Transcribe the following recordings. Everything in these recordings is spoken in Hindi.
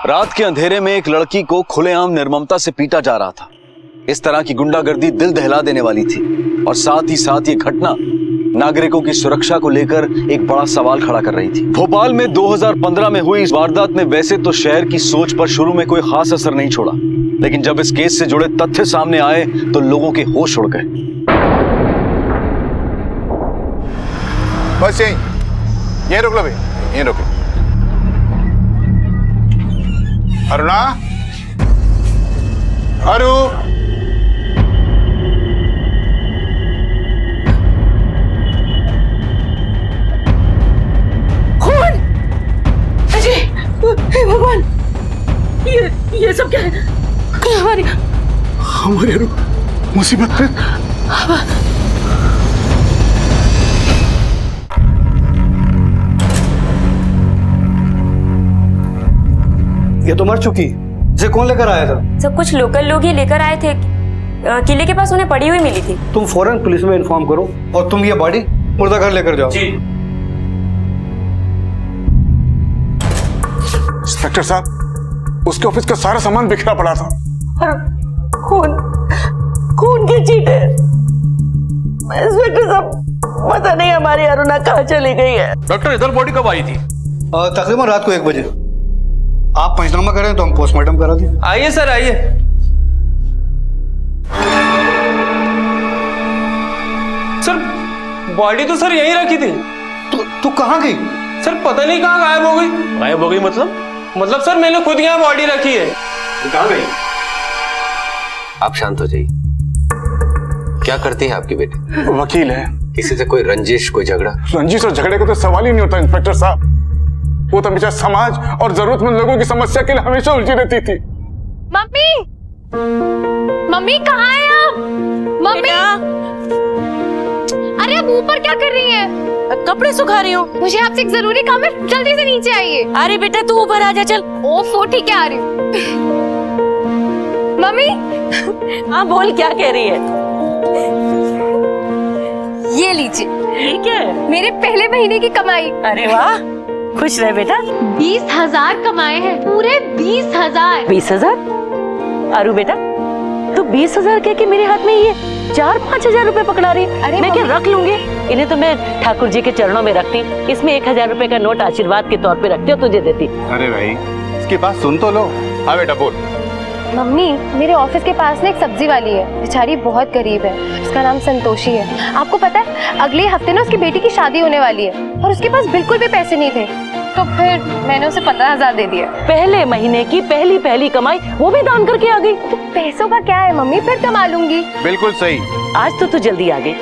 रात के अंधेरे में एक लड़की को खुलेआम निर्ममता से पीटा जा रहा था। इस तरह की गुंडागर्दी दिल दहला देने वाली थी और साथ ही साथ ये घटना नागरिकों की सुरक्षा को लेकर एक बड़ा सवाल खड़ा कर रही थी। भोपाल में 2015 में हुई इस वारदात ने वैसे तो शहर की सोच पर शुरू में कोई खास असर नहीं छोड़ा, लेकिन जब इस केस से जुड़े तथ्य सामने आए तो लोगों के होश उड़ गए। बस यहीं रोक लो भाई, यहीं रोक लो। अरुणा, अरु, खून! अजय, हे भगवान, ये सब क्या है? हमारी अरु मुसीबत है। ये तो मर चुकी। इसे कौन लेकर आया था? सब कुछ लोकल लोग ही लेकर आए थे। किले के पास उन्हें पड़ी हुई मिली थी। तुम फौरन पुलिस में इन्फॉर्म करो और तुम ये बॉडी मुर्दा घर लेकर जाओ। जी। इंस्पेक्टर साहब, उसके ऑफिस का सारा सामान बिखरा पड़ा था। खून के छींटे। इंस्पेक्टर साहब, पता नहीं हमारी अरुणा कहाँ चली गई है। डॉक्टर, इधर बॉडी कब आई थी? तकरीबन रात को 1 बजे। आप पंचनामा करें तो हम पोस्टमार्टम करा दें। आइए सर, आइए। सर, बॉडी तो सर यहीं रखी थी। तू कहाँ गई? सर पता नहीं कहाँ गायब हो गई। गायब हो गई मतलब सर मैंने खुद यहाँ बॉडी रखी है। कहाँ गई? आप शांत हो जाइए। क्या करती है आपकी बेटी? वकील है। किसी से कोई रंजिश, कोई झगड़ा? रंजिश और झगड़े का तो सवाल ही नहीं होता इंस्पेक्टर साहब। वो तो हमेशा समाज और जरूरतमंद लोगों की समस्या के लिए हमेशा उलझी रहती थी। मम्मी, मम्मी कहाँ है आप? मम्मी, अरे आप ऊपर क्या कर रही हैं? कपड़े सुखा रही हूँ। मुझे आपसे एक जरूरी काम है, जल्दी से नीचे आइए। अरे बेटा तू ऊपर आ जा, चल। ओफो, ठीक है, आ रही हूँ। मम्मी। हाँ बोल, क्या कह रही है? ये लीजिए। ठीक है, मेरे पहले महीने की कमाई। अरे वाह, खुश रहे बेटा। 20,000 कमाए हैं, पूरे 20,000। 20,000? अरु बेटा, तू 20,000 कह के मेरे हाथ में ये 4-5 हजार रुपए पकड़ा रही है। मैं क्या रख लूंगी? इन्हें तो मैं ठाकुर जी के चरणों में रखती। इसमें 1,000 रुपए का नोट आशीर्वाद के तौर पे रखती और तुझे देती। अरे भाई, इसकी बात सुन तो लो। हाँ बेटा बोल। मम्मी, मेरे ऑफिस के पास ना एक सब्जी वाली है, बेचारी बहुत गरीब है। उसका नाम संतोषी है। आपको पता है, अगले हफ्ते ना उसकी बेटी की शादी होने वाली है और उसके पास बिल्कुल भी पैसे नहीं थे, तो फिर मैंने उसे 15,000 दे दिए। पहले महीने की पहली कमाई वो भी दान करके आ गई। तो पैसों का क्या है मम्मी, फिर कमा लूंगी। बिल्कुल सही। आज तो तू जल्दी आ गई,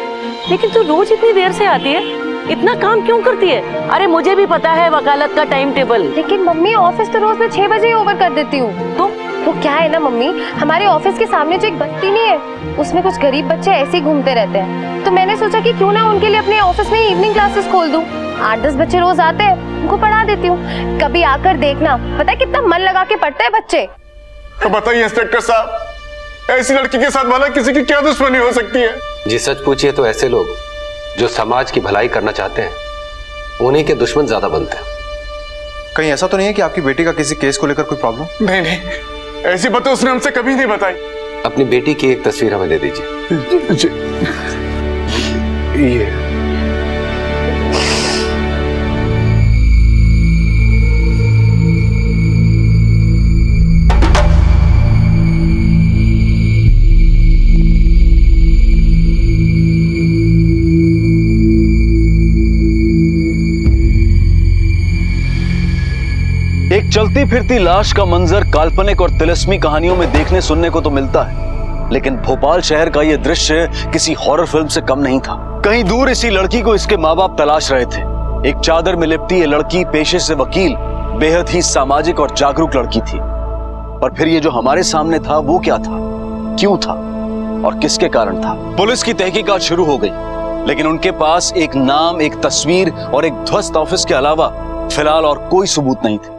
लेकिन तू रोज इतनी देर से आती है, इतना काम क्यों करती है? अरे मुझे भी पता है वकालत का टाइम टेबल। लेकिन मम्मी, ऑफिस तो रोज मैं 6 बजे ही ओवर कर देती हूँ। तो वो क्या है ना मम्मी, हमारे ऑफिस के सामने जो एक बस्ती नहीं है, उसमें कुछ गरीब बच्चे ऐसे ही घूमते रहते हैं। तो मैंने सोचा कि क्यों ना उनके लिए अपने ऑफिस में इवनिंग क्लासेस खोल दूं। 8-10 बच्चे रोज आते हैं, उनको पढ़ा देती हूँ। कभी आकर देखना, पता है कितना मन लगा के पढ़ते हैं बच्चे। तो बताइए इंस्पेक्टर साहब, ऐसी लड़की के साथ वाला किसी की क्या दुश्मनी हो सकती है? जी सच पूछिए तो ऐसे लोग जो समाज की भलाई करना चाहते हैं, उन्हीं के दुश्मन ज्यादा बनते हैं। कहीं ऐसा तो नहीं है कि आपकी बेटी का किसी केस को लेकर कोई प्रॉब्लम? नहीं, ऐसी बातें उसने हमसे कभी नहीं बताई। अपनी बेटी की एक तस्वीर हमें दे दीजिए। ये एक चलती फिरती लाश का मंजर काल्पनिक और तिलिस्मी कहानियों में देखने सुनने को तो मिलता है, लेकिन भोपाल शहर का यह दृश्य किसी हॉरर फिल्म से कम नहीं था। कहीं दूर इसी लड़की को इसके माँ बाप तलाश रहे थे। एक चादर में लिपटी ये लड़की पेशे से वकील, बेहद ही सामाजिक और जागरूक लड़की थी। पर फिर ये जो हमारे सामने था वो क्या था, क्यों था और किसके कारण था? पुलिस की तहकीकात शुरू हो गई, लेकिन उनके पास एक नाम, एक तस्वीर और एक ध्वस्त ऑफिस के अलावा फिलहाल और कोई सबूत नहीं थे।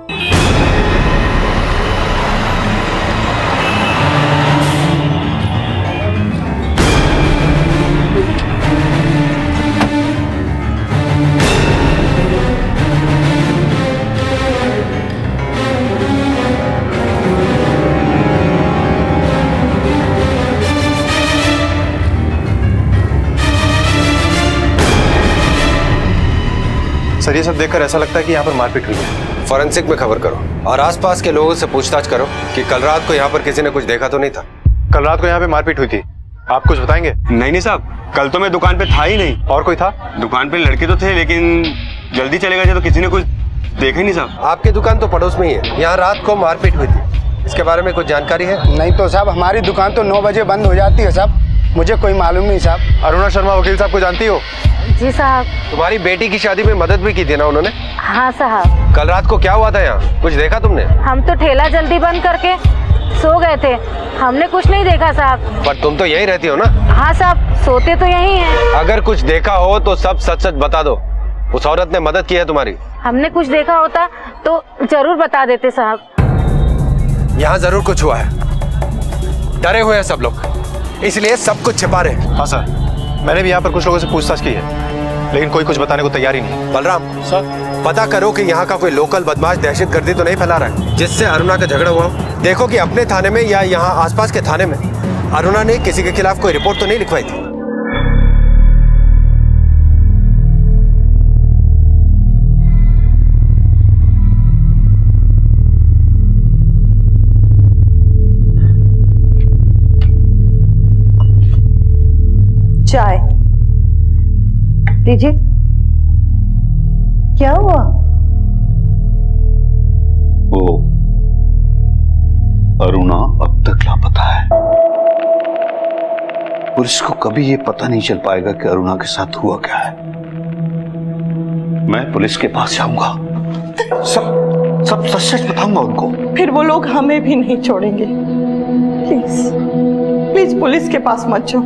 सर ये सब देखकर ऐसा लगता है कि यहाँ पर मारपीट हुई है। फॉरेंसिक में खबर करो और आसपास के लोगों से पूछताछ करो कि कल रात को यहाँ पर किसी ने कुछ देखा तो नहीं था। कल रात को यहाँ पे मारपीट हुई थी, आप कुछ बताएंगे? नहीं साहब, कल तो मैं दुकान पे था ही नहीं। और कोई था? दुकान पे लड़के तो थे, लेकिन जल्दी चले गए तो किसी ने कुछ देखा ही नहीं साहब। आपकी दुकान तो पड़ोस में ही है, यहाँ रात को मारपीट हुई थी, इसके बारे में कुछ जानकारी है? नहीं तो साहब, हमारी दुकान तो 9 बजे बंद हो जाती है साहब, मुझे कोई मालूम नहीं साहब। अरुणा शर्मा वकील साहब को जानती हो? जी साहब। तुम्हारी बेटी की शादी में मदद भी की थी ना उन्होंने? हाँ साहब। कल रात को क्या हुआ था यहाँ, कुछ देखा तुमने? हम तो ठेला जल्दी बंद करके सो गए थे, हमने कुछ नहीं देखा साहब। पर तुम तो यहीं रहती हो ना? हाँ साहब, सोते तो यहीं हैं। अगर कुछ देखा हो तो सब सच सच बता दो। उस औरत ने मदद की है तुम्हारी? हमने कुछ देखा होता तो जरूर बता देते साहब। यहाँ जरूर कुछ हुआ है, डरे हुए हैं सब लोग, इसलिए सब कुछ छिपा रहे हैं। हाँ सर, मैंने भी यहाँ पर कुछ लोगों से पूछताछ की है, लेकिन कोई कुछ बताने को तैयार ही नहीं। बलराम सर, पता करो कि यहाँ का कोई लोकल बदमाश दहशतगर्दी तो नहीं फैला रहा है जिससे अरुणा का झगड़ा हुआ। देखो कि अपने थाने में या यहाँ आसपास के थाने में अरुणा ने किसी के खिलाफ कोई रिपोर्ट तो नहीं लिखवाई थी। चाय लीजिए। क्या हुआ? वो अरुणा अब तक लापता है। पुलिस को कभी ये पता नहीं चल पाएगा कि अरुणा के साथ हुआ क्या है। मैं पुलिस के पास जाऊंगा, सब सच बताऊंगा उनको। फिर वो लोग हमें भी नहीं छोड़ेंगे। प्लीज प्लीज पुलिस के पास मत जाओ।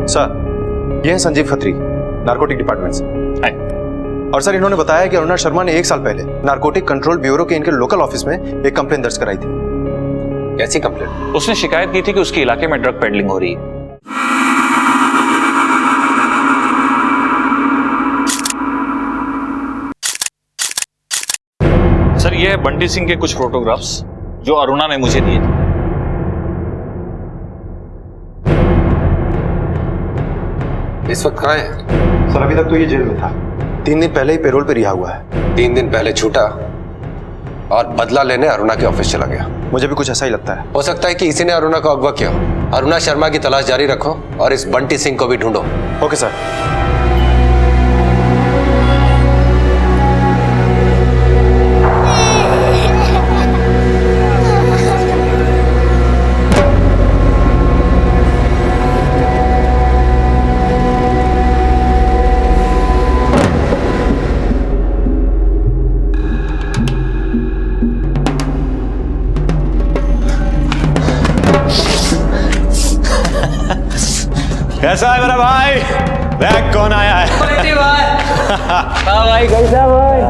सर, ये है संजीव खत्री, नारकोटिक डिपार्टमेंट से। और सर, इन्होंने बताया कि अरुणा शर्मा ने 1 साल पहले नारकोटिक कंट्रोल ब्यूरो के इनके लोकल ऑफिस में एक कंप्लेंट दर्ज कराई थी। कैसी कंप्लेंट? उसने शिकायत की थी कि उसके इलाके में ड्रग पेडलिंग हो रही है। सर, ये है बंटी सिंह के कुछ फोटोग्राफ्स जो अरुणा ने मुझे दिए थे। इस वक्त कहाँ है? सर, अभी तक तो ये जेल में था, 3 दिन पहले ही पैरोल पे रिहा हुआ है। 3 दिन पहले छूटा और बदला लेने अरुणा के ऑफिस चला गया। मुझे भी कुछ ऐसा ही लगता है। हो सकता है कि इसी ने अरुणा को अगवा किया हो। अरुणा शर्मा की तलाश जारी रखो और इस बंटी सिंह को भी ढूंढो। Okay sir. कैसा है मेरा भाई? देख कौन आया है। भाई कैसा भाई?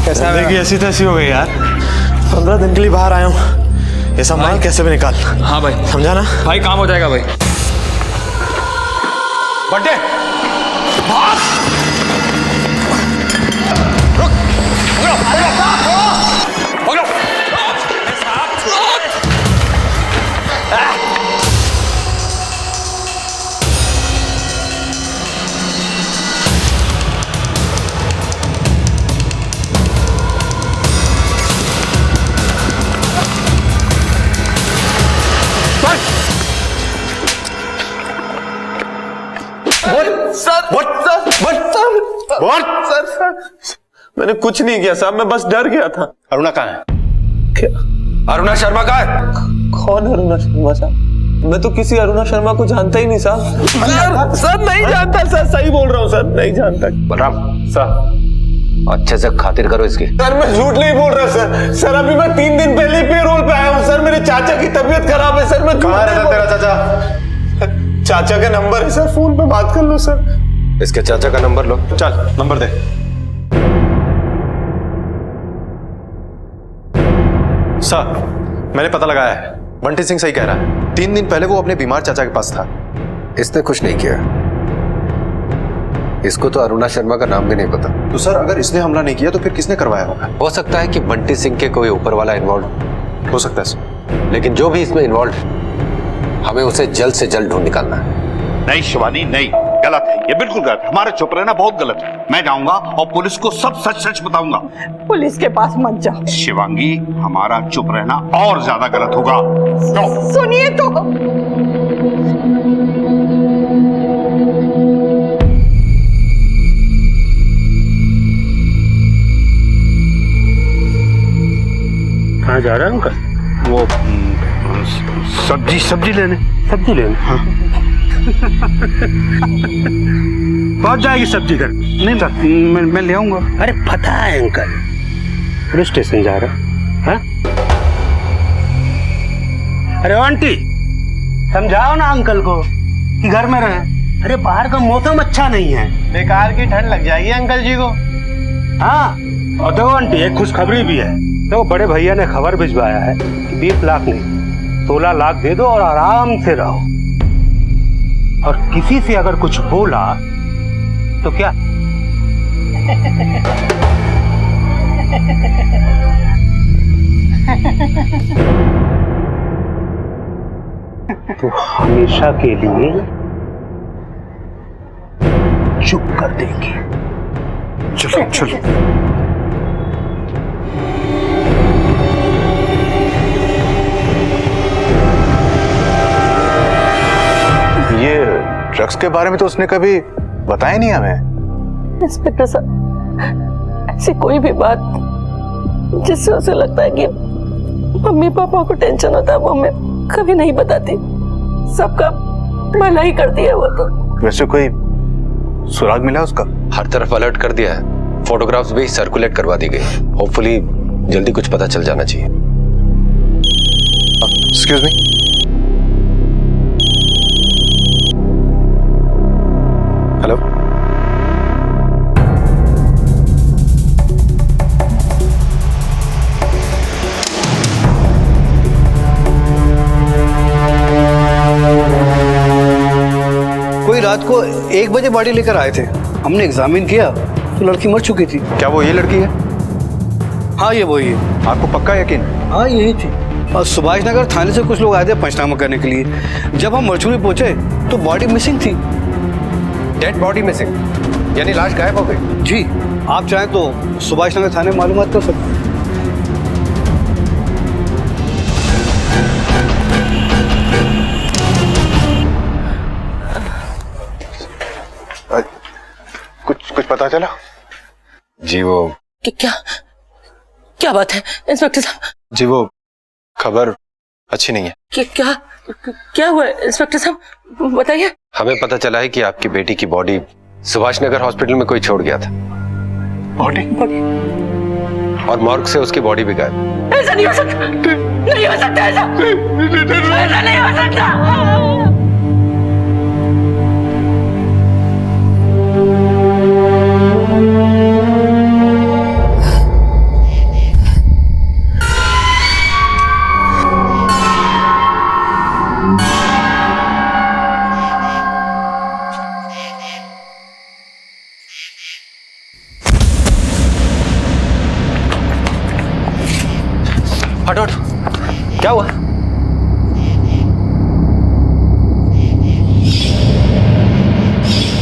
कैसा है? देखिए ऐसी तैसी हो गई यार। 15 दिन के लिए बाहर आया हूँ, ये सब माल कैसे भी निकाल। हाँ भाई, समझा ना भाई? काम हो जाएगा भाई। बंटे मैंने कुछ नहीं किया साहब, मैं बस डर गया था। अरुणा कहाँ है? अरुणा शर्मा कहाँ है? कौन अरुणा शर्मा साहब? मैं तो किसी अरुणा शर्मा को जानता ही नहीं साहब। सर नहीं जानता सर, सही बोल रहा हूँ सर, नहीं जानता। बलराम सर अच्छे से खातिर करो इसकी। सर मैं झूठ नहीं बोल रहा सर। सर अभी मैं 3 दिन पहले पेरोल पे आया हूँ सर, मेरे चाचा की तबीयत खराब है सर। मैं कहाँ रहता तेरा चाचा? चाचा का नंबर है सर, फोन पे बात कर लो सर। इसके चाचा का नंबर लो। चल नंबर दे। सर, मैंने पता लगाया है, बंटी सिंह सही कह रहा है। 3 दिन पहले वो अपने बीमार चाचा के पास था। इसने कुछ नहीं किया, इसको तो अरुणा शर्मा का नाम भी नहीं पता। तो सर, अगर इसने हमला नहीं किया तो फिर किसने करवाया होगा? हो सकता है कि बंटी सिंह के कोई ऊपर वाला इन्वॉल्व। हो सकता है सर। लेकिन जो भी इसमें इन्वॉल्व है, हमें उसे जल्द से जल्द ढूंढ निकालना है। नहीं शिवानी, नहीं, गलत है, ये बिल्कुल गलत है। हमारा चुप रहना बहुत गलत है। मैं जाऊंगा और पुलिस को सब सच सच बताऊंगा। पुलिस के पास मत जाओ। शिवांगी, हमारा चुप रहना और ज्यादा गलत होगा। सुनिए तो। कहाँ जा रहा है अंकल? वो सब्जी लेने। सब्जी लेने? हाँ। पहुंच जाएगी सब्जी घर? नहीं सर, मैं ले आऊंगा। अरे पता है अंकल, पुलिस स्टेशन जा रहा है। अरे आंटी, समझाओ ना अंकल को कि घर में रहे। अरे बाहर का मौसम अच्छा नहीं है, बेकार की ठंड लग जाएगी अंकल जी को। हाँ, और देखो आंटी, एक खुशखबरी भी है। तो बड़े भैया ने खबर भिजवाया है कि 20 लाख नहीं 16 लाख दे दो और आराम से रहो। और किसी से अगर कुछ बोला तो क्या? तो हमेशा के लिए चुप कर देंगे। चलो चलो। ये ड्रग्स के बारे में तो उसने कभी बताया नहीं हमें। इंस्पेक्टर साहब, ऐसी कोई भी बात जिससे उसे लगता है कि मम्मी पापा को टेंशन होता है, वो हमें कभी नहीं बताती। सबका भला ही करती है वो तो। वैसे कोई सुराग मिला उसका? हर तरफ अलर्ट कर दिया है, फोटोग्राफ्स भी सर्कुलेट करवा दी गई। होपफुली जल्दी कुछ पता चल जाना चाहिए। Excuse me. हेलो, कोई रात को 1 बजे बॉडी लेकर आए थे। हमने एग्जामिन किया तो लड़की मर चुकी थी। क्या वो ये लड़की है? हाँ, ये वही है। आपको पक्का यकीन? हाँ, यही थी। और सुभाष नगर थाने से कुछ लोग आए थे पंचनामा करने के लिए। जब हम मरचूरी पहुंचे तो बॉडी मिसिंग थी। डेड बॉडी मिसिंग, यानी लाश गायब हो गई? जी, आप चाहें तो सुभाष नगर थाने में मालूमात कर सकते हैं। कुछ पता चला? जी वो क्या बात है इंस्पेक्टर साहब? जी वो खबर अच्छी नहीं है। क्या हुआ इंस्पेक्टर साहब, बताइए। हमें पता चला है कि आपकी बेटी की बॉडी सुभाष नगर हॉस्पिटल में कोई छोड़ गया था। बॉडी? और मॉर्ग से उसकी बॉडी भी गायब। ऐसा नहीं हो सकता, नहीं हो सकता, ऐसा नहीं हो सकता। हटो, क्या हुआ?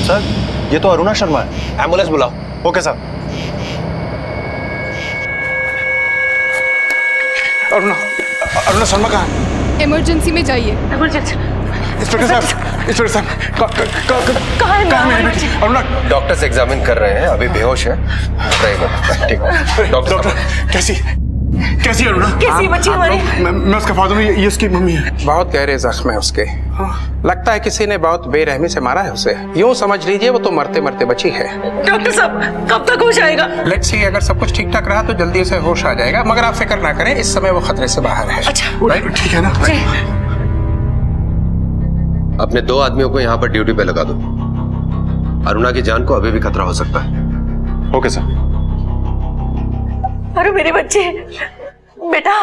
सर, ये तो अरुणा शर्मा है। एम्बुलेंस बुलाओ। Okay sir. अरुणा शर्मा कहाँ है? इमरजेंसी में जाइए। इंस्पेक्टर साहब, कहाँ है मेरी बेटी? अरुणा। डॉक्टर्स एग्जामिन कर रहे हैं, अभी बेहोश है। ठीक। डॉक्टर, कैसी अरुणा? कैसी बच्ची हमारी? मैं उसका फादर हूँ, ये उसकी मम्मी है। बहुत गहरे जख्म है उसके। लगता है किसी ने बहुत बेरहमी से मारा है उसे। यूं समझ लीजिए वो तो मरते मरते बची है। डॉक्टर साहब, कब तक होश आएगा? लेट्स सी, अगर सब कुछ ठीक ठाक रहा तो जल्दी से होश आ जाएगा, मगर आप फिक्र ना करें, इस समय वो खतरे से बाहर है। अच्छा, ठीक है ना? अपने 2 आदमियों को यहाँ पर ड्यूटी पे लगा दो। अरुणा की जान को अभी भी खतरा हो सकता है। Okay sir. अरे मेरे बच्चे, बेटा।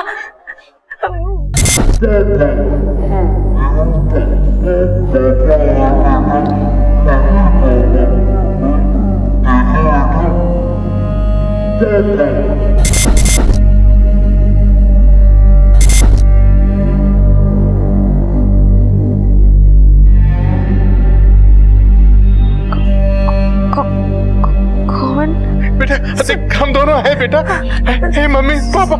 सिर्फ हम दोनों हैं बेटा। हे मम्मी पापा।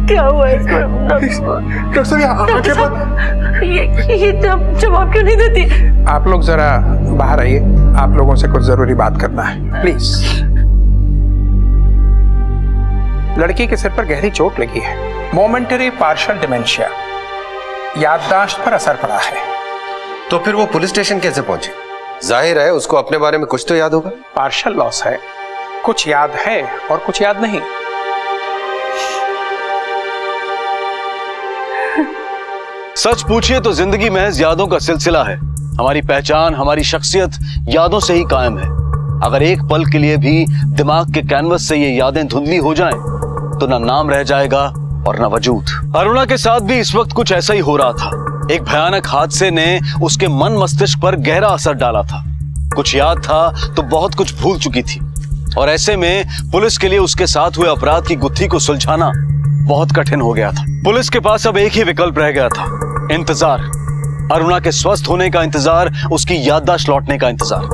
क्या हुआ इसको? डॉक्टर साहब ये जवाब क्यों नहीं देती? आप लोग जरा बाहर आइए, आप लोगों से कुछ जरूरी बात करना है, प्लीज। लड़की के सिर पर गहरी चोट लगी है, मोमेंटरी पार्शियल डिमेंशिया, याददाश्त पर असर पड़ा है। तो फिर वो पुलिस स्टेशन कैसे पहुंची? जाहिर है उसको अपने बारे में कुछ तो याद होगा। पार्शियल लॉस है, कुछ याद है और कुछ याद नहीं। सच पूछिए तो जिंदगी महज यादों का सिलसिला है। हमारी पहचान, हमारी शख्सियत यादों से ही कायम है। अगर एक पल के लिए भी दिमाग के कैनवस से ये यादें धुंधली हो जाएं, तो ना नाम रह जाएगा और ना वजूद। अरुणा के साथ भी इस वक्त कुछ ऐसा ही हो रहा था। एक भयानक हादसे ने उसके मन मस्तिष्क पर गहरा असर डाला था। कुछ याद था तो बहुत कुछ भूल चुकी थी, और ऐसे में पुलिस के लिए उसके साथ हुए अपराध की गुत्थी को सुलझाना बहुत कठिन हो गया था। पुलिस के पास अब एक ही विकल्प रह गया था, इंतजार। अरुणा के स्वस्थ होने का इंतजार, उसकी याददाश्त लौटने का इंतजार।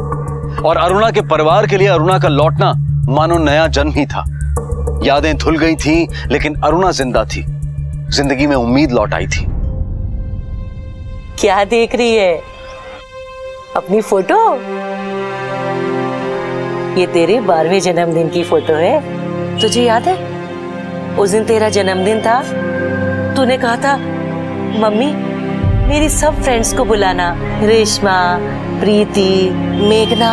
और अरुणा के परिवार के लिए अरुणा का लौटना मानो नया जन्म ही था। यादें धुल गई थी, लेकिन अरुणा जिंदा थी। जिंदगी में उम्मीद लौट आई थी। क्या देख रही है? अपनी फोटो? ये तेरे 12वें जन्मदिन की फोटो है। तुझे याद है उस दिन तेरा जन्मदिन था? तूने कहा था मम्मी मेरी सब फ्रेंड्स को बुलाना, रेशमा, प्रीति, मेघना,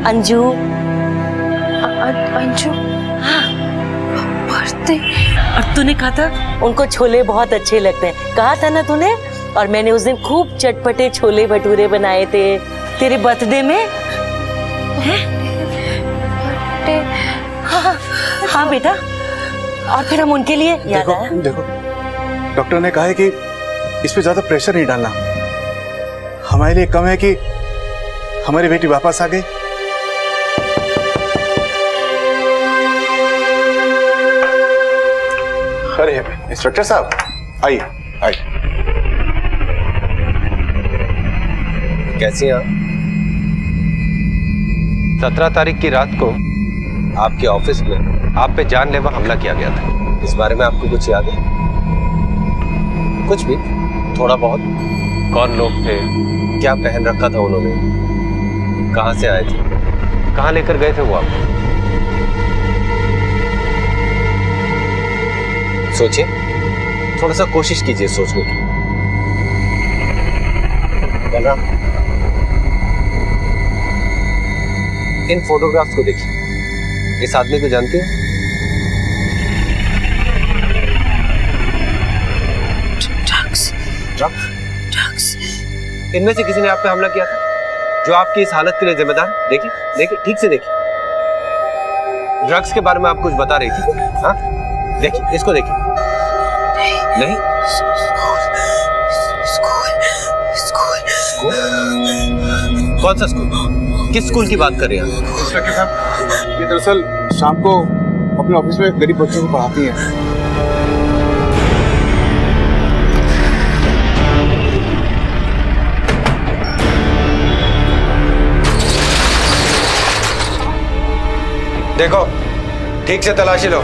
अंजू। अंजू? हाँ, बर्थडे। और तूने कहा था उनको छोले बहुत अच्छे लगते हैं, कहा था ना तूने? और मैंने उस दिन खूब चटपटे छोले भटूरे बनाए थे तेरे बर्थडे में। हाँ, हाँ बेटा। और फिर हम उनके लिए याद आया। देखो डॉक्टर ने कहा है कि इस पे ज्यादा प्रेशर नहीं डालना। हमारे लिए कम है कि हमारी बेटी वापस आ गई। अरे इंस्पेक्टर साहब आइए आइए। कैसी हैं आप? 17 तारीख की रात को आपके ऑफिस में आप पे जानलेवा हमला किया गया था। इस बारे में आपको कुछ याद है? कुछ भी? थोड़ा बहुत? कौन लोग थे? क्या पहन रखा था उन्होंने? कहां से आए थे? कहां लेकर गए थे वो आपको? सोचिए, थोड़ा सा कोशिश कीजिए सोचने की। बलराम, इन फोटोग्राफ्स को देखिए। इस आदमी को जानते हो? ड्रग्स। इनमें से किसी ने आप पे हमला किया था जो आपकी इस हालत के लिए जिम्मेदार? देखिए देखिए, ठीक से देखिए। ड्रग्स के बारे में आप कुछ बता रही थी। हाँ देखिए, इसको देखिए। नहीं? स्कूल? कौन सा स्कूल? किस स्कूल की बात कर रहे हैं? इंस्पेक्टर साहब, ये दरअसल शाम को अपने ऑफिस में गरीब बच्चों को पढ़ाती है। देखो, ठीक से तलाशी लो।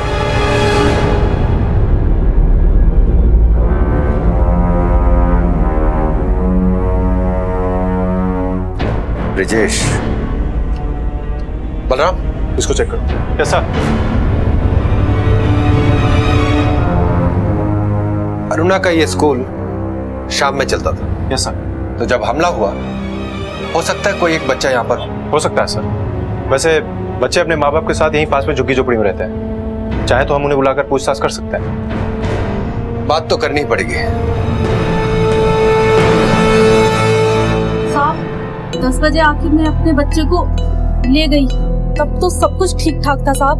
ब्रिजेश। बलराम, इसको चेक करो। Yes sir. अरुणा का ये स्कूल शाम में चलता था। Yes sir. तो जब हमला हुआ, हो सकता है कोई एक बच्चा यहाँ पर हो सकता है सर। वैसे बच्चे अपने माँ बाप के साथ यहीं पास में झुग्गी झोपड़ी में रहते हैं। चाहे तो हम उन्हें बुलाकर पूछताछ कर सकते हैं। बात तो करनी पड़ेगी। साहब 10 बजे आखिर में अपने बच्चे को ले गई, तब तो सब कुछ ठीक ठाक था साहब।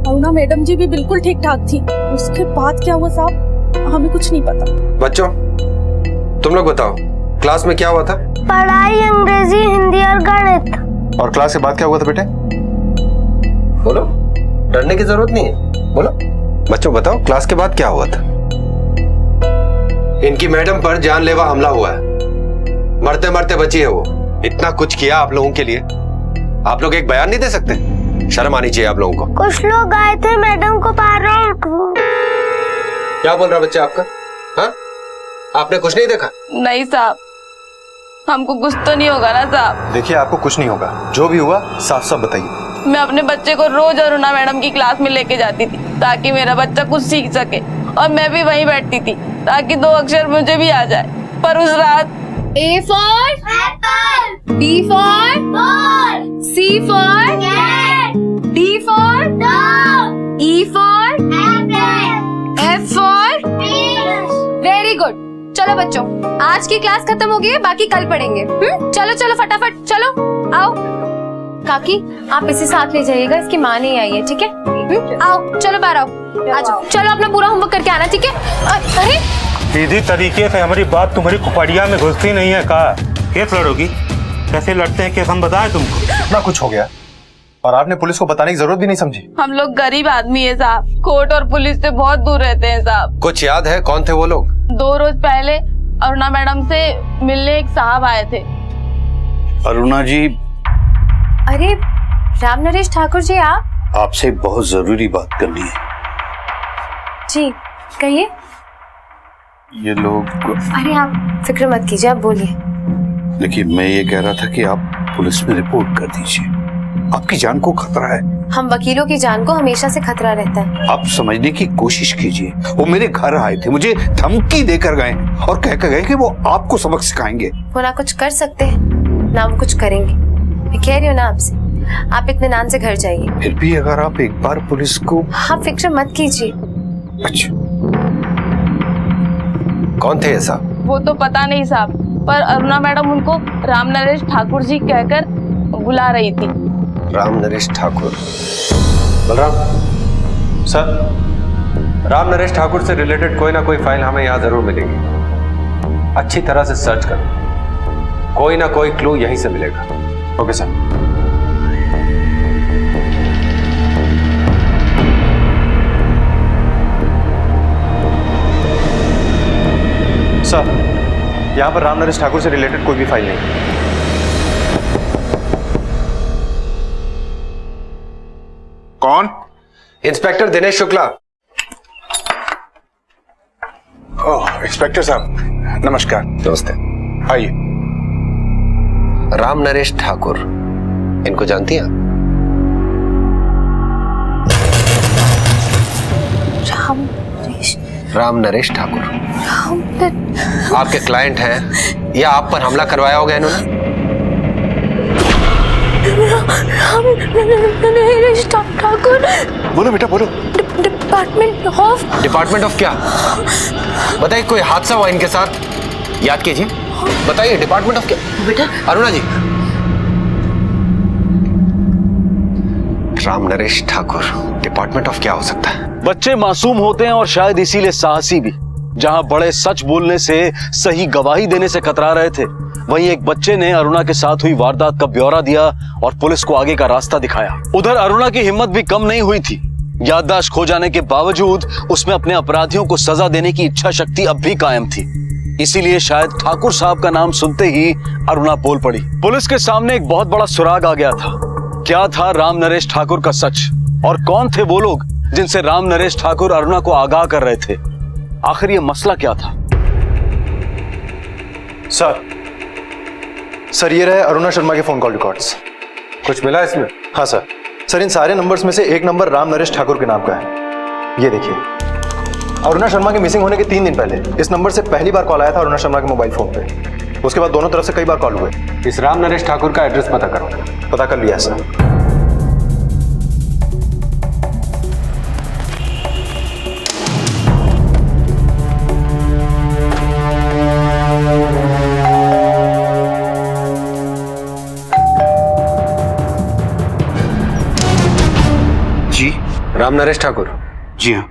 अरुणा मैडम जी भी बिल्कुल ठीक ठाक थी। उसके बाद क्या हुआ साहब, हमें कुछ नहीं पता। बच्चों, तुम लोग बताओ, क्लास में क्या हुआ था? पढ़ाई, अंग्रेजी, हिंदी और गणित। और क्लास के बाद क्या हुआ था बेटे? बोलो, डरने की जरूरत नहीं है, बोलो। बच्चों बताओ, क्लास के बाद क्या हुआ था? इनकी मैडम पर जानलेवा हमला हुआ है, मरते मरते बची है वो। इतना कुछ किया आप लोगों के लिए, आप लोग एक बयान नहीं दे सकते? शर्म आनी चाहिए आप लोगों को। कुछ लोग आए थे मैडम को मारा। क्या बोल रहा बच्चा आपका? हाँ, आपने कुछ नहीं देखा? नहीं साहब, हमको कुछ तो नहीं होगा ना साहब। देखिए आपको कुछ नहीं होगा, जो भी हुआ साफ साफ बताइए। मैं अपने बच्चे को रोज अरुणा मैडम की क्लास में लेके जाती थी ताकि मेरा बच्चा कुछ सीख सके, और मैं भी वहीं बैठती थी ताकि 2 अक्षर मुझे भी आ जाए। पर उस रात A for apple, B for ball, C for cat, D for dog, E for apple, F for fish. Very good. चलो बच्चों, आज की क्लास खत्म हो गई है, बाकी कल पढ़ेंगे। चलो चलो फटाफट चलो, आओ। काकी आप इसे साथ ले जाइएगा, इसकी माँ नहीं आई है, ठीक है? आओ चलो बाहर आओ, आ जाओ। चलो अपना पूरा होमवर्क करके आना, ठीक है? अरे सीधी तरीके से हमारी बात तुम्हारी खुपड़िया में घुसती नहीं है का? केस लड़ोगी? कैसे लड़ते हैं केस हम बताएं तुमको? इतना कुछ हो गया और आपने पुलिस को बताने की जरूरत भी नहीं समझी। हम लोग गरीब आदमी है साहब, कोर्ट और पुलिस से बहुत दूर रहते हैं साहब। कुछ याद है कौन थे वो लोग? 2 रोज पहले अरुणा मैडम से मिलने एक साहब आए थे। अरुणा जी, अरे राम नरेश ठाकुर जी, आप? आपसे बहुत जरूरी बात करनी है। जी कहिए। ये लोग, अरे आप फिक्र मत कीजिए, आप बोलिए। देखिए मैं ये कह रहा था कि आप पुलिस में रिपोर्ट कर दीजिए, आपकी जान को खतरा है। हम वकीलों की जान को हमेशा से खतरा रहता है। आप समझने की कोशिश कीजिए। वो मेरे घर आए थे, मुझे धमकी देकर गए और कहकर गए कि वो आपको सबक सिखाएंगे। वो ना कुछ कर सकते हैं ना वो कुछ करेंगे। मैं कह रही हूँ ना आपसे, आप इत्मीनान से घर जाइए। फिर भी अगर आप एक बार पुलिस को, आप फिक्र मत कीजिए। अच्छा, कौन थे ऐसा? वो तो पता नहीं साहब, पर अरुणा मैडम उनको राम नरेश ठाकुर जी कहकर बुला रही थी। राम नरेश ठाकुर? बलराम सर, राम नरेश ठाकुर से रिलेटेड कोई ना कोई फाइल हमें यहाँ जरूर मिलेगी। अच्छी तरह से सर्च करो, कोई ना कोई क्लू यहीं से मिलेगा। Okay sir. सर, यहाँ पर राम नरेश ठाकुर से रिलेटेड कोई भी फाइल नहीं। कौन? इंस्पेक्टर दिनेश शुक्ला। ओह, इंस्पेक्टर साहब नमस्कार। नमस्ते। आइए। राम नरेश ठाकुर, इनको जानती हैं आप? राम नरेश ठाकुर आपके क्लाइंट हैं या आप पर हमला करवाया होगा इन्होंने? राम नरेश ठाकुर। बोलो बेटा बोलो। डिपार्टमेंट ऑफ क्या? बताइए, कोई हादसा हुआ इनके साथ? याद कीजिए, बताइए डिपार्टमेंट ऑफ क्या? बेटा अरुणा जी। राम नरेश ठाकुर, डिपार्टमेंट ऑफ क्या हो सकता है? बच्चे मासूम होते हैं और शायद इसीलिए साहसी भी। जहां बड़े सच बोलने से, सही गवाही देने से कतरा रहे थे, वहीं एक बच्चे ने अरुणा के साथ हुई वारदात का ब्यौरा दिया और पुलिस को आगे का रास्ता दिखाया। उधर अरुणा की हिम्मत भी कम नहीं हुई थी। याददाश्त खो जाने के बावजूद उसमें अपने अपराधियों को सजा देने की इच्छा शक्ति अब भी कायम थी। इसीलिए शायद ठाकुर साहब का नाम सुनते ही अरुणा बोल पड़ी। पुलिस के सामने एक बहुत बड़ा सुराग आ गया था। क्या था राम नरेश ठाकुर का सच, और कौन थे वो लोग जिनसे राम नरेश ठाकुर अरुणा को आगाह कर रहे थे? आखिर ये मसला क्या था? सर ये रहे अरुणा शर्मा के फोन कॉल रिकॉर्ड्स। कुछ मिला इसमें? हाँ सर। सर इन सारे नंबर्स में से एक नंबर राम नरेश ठाकुर के नाम का है। ये देखिए, अरुणा शर्मा के मिसिंग होने के 3 दिन पहले इस नंबर से पहली बार कॉल आया था अरुणा शर्मा के मोबाइल फोन पे। उसके बाद दोनों तरफ से कई बार कॉल हुए। इस राम नरेश ठाकुर का एड्रेस पता करो। पता कर लिया सर। जी राम नरेश ठाकुर? जी हाँ।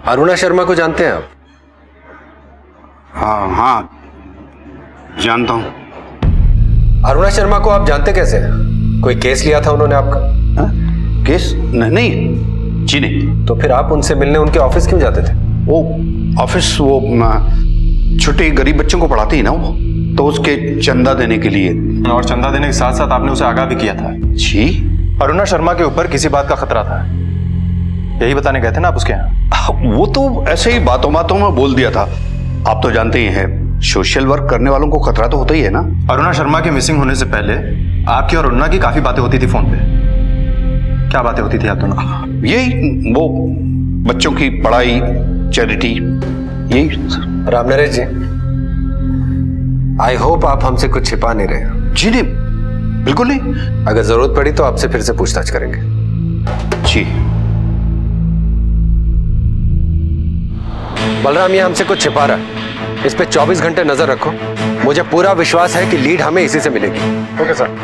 अरुणा शर्मा को जानते हैं आप? हाँ हाँ जानता हूँ। अरुणा शर्मा को आप जानते कैसे? कोई केस लिया था उन्होंने आपका? केस? नहीं जी नहीं। तो फिर आप उनसे मिलने उनके ऑफिस क्यों जाते थे? वो ऑफिस, वो छोटे गरीब बच्चों को पढ़ाती है ना वो, तो उसके चंदा देने के लिए। और चंदा देने के साथ साथ आपने उसे आगाह भी किया था। जी अरुणा शर्मा के ऊपर किसी बात का खतरा था, यही बताने गए थे ना आप उसके यहाँ? वो तो ऐसे ही बातों बातों में बोल दिया था। आप तो जानते ही हैं, सोशल वर्क करने वालों को खतरा तो होता ही है ना। अरुणा शर्मा के मिसिंग होने से पहले आपकी और अरुणा की काफी बातें होती थी फोन पे। क्या बातें होती थी आप दोनों? यही वो बच्चों की पढ़ाई, चैरिटी, यही। राम नरेश जी, आई होप आप हमसे कुछ छिपा नहीं रहे। जी नहीं, बिल्कुल नहीं। अगर जरूरत पड़ी तो आपसे फिर से पूछताछ करेंगे। जी। बलराम ये हमसे कुछ छिपा रहा है, इस पे 24 घंटे नजर रखो। मुझे पूरा विश्वास है कि लीड हमें इसी से मिलेगी। Okay sir.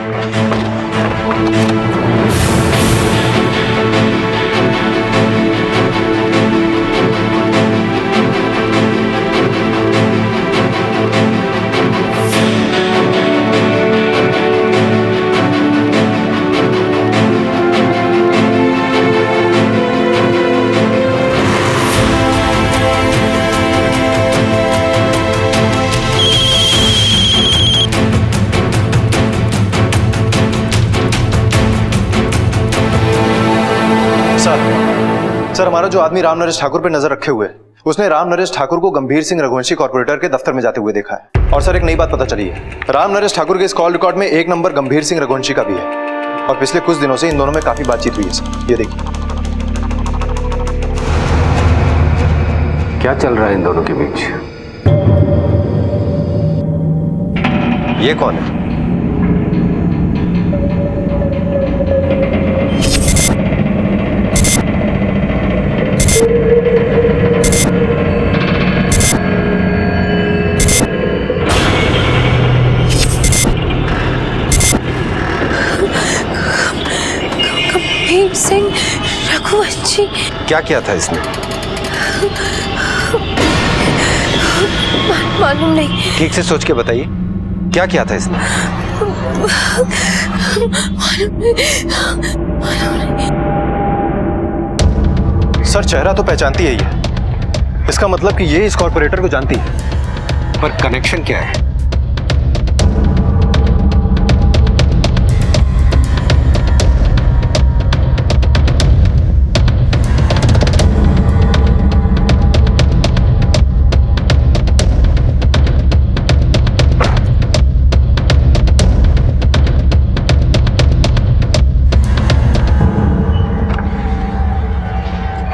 सर, हमारा जो आदमी राम नरेश ठाकुर पे नजर रखे हुए है, उसने राम नरेश ठाकुर को गंभीर सिंह रघुवंशी कॉर्पोरेटर के दफ्तर में जाते हुए देखा है। और सर, एक नई बात पता चली है, राम नरेश ठाकुर के इस कॉल रिकॉर्ड में एक नंबर गंभीर सिंह रघुवंशी का भी है। और पिछले कुछ दिनों से इन दोनों में काफी बातचीत हुई है सर। ये देखिए। क्या चल रहा है इन दोनों के बीच? ये कौन है? गंभीर सिंह रघुवंशी। क्या किया था इसने? मालूम नहीं। ठीक से सोच के बताइए, क्या किया था इसने? मालूम नहीं। सर, चेहरा तो पहचानती है ये, इसका मतलब कि ये इस कॉर्पोरेटर को जानती है। पर कनेक्शन क्या है?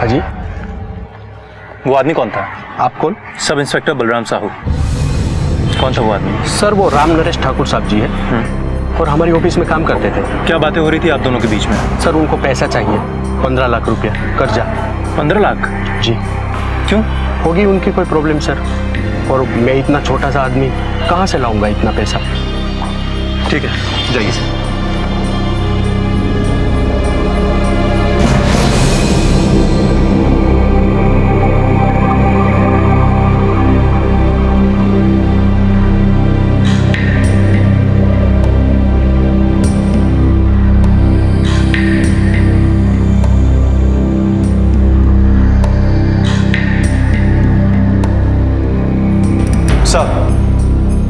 जी, वो आदमी कौन था? आप कौन? Sub inspector Balram Sahu. कौन था वो आदमी? सर, वो राम नरेश ठाकुर साहब जी है और हमारी ऑफिस में काम करते थे। क्या बातें हो रही थी आप दोनों के बीच में? सर, उनको पैसा चाहिए, 15 लाख रुपया कर्जा। 15 लाख? जी। क्यों? होगी उनकी कोई प्रॉब्लम सर, और मैं इतना छोटा सा आदमी कहाँ से लाऊंगा इतना पैसा? ठीक है, जाइए सर।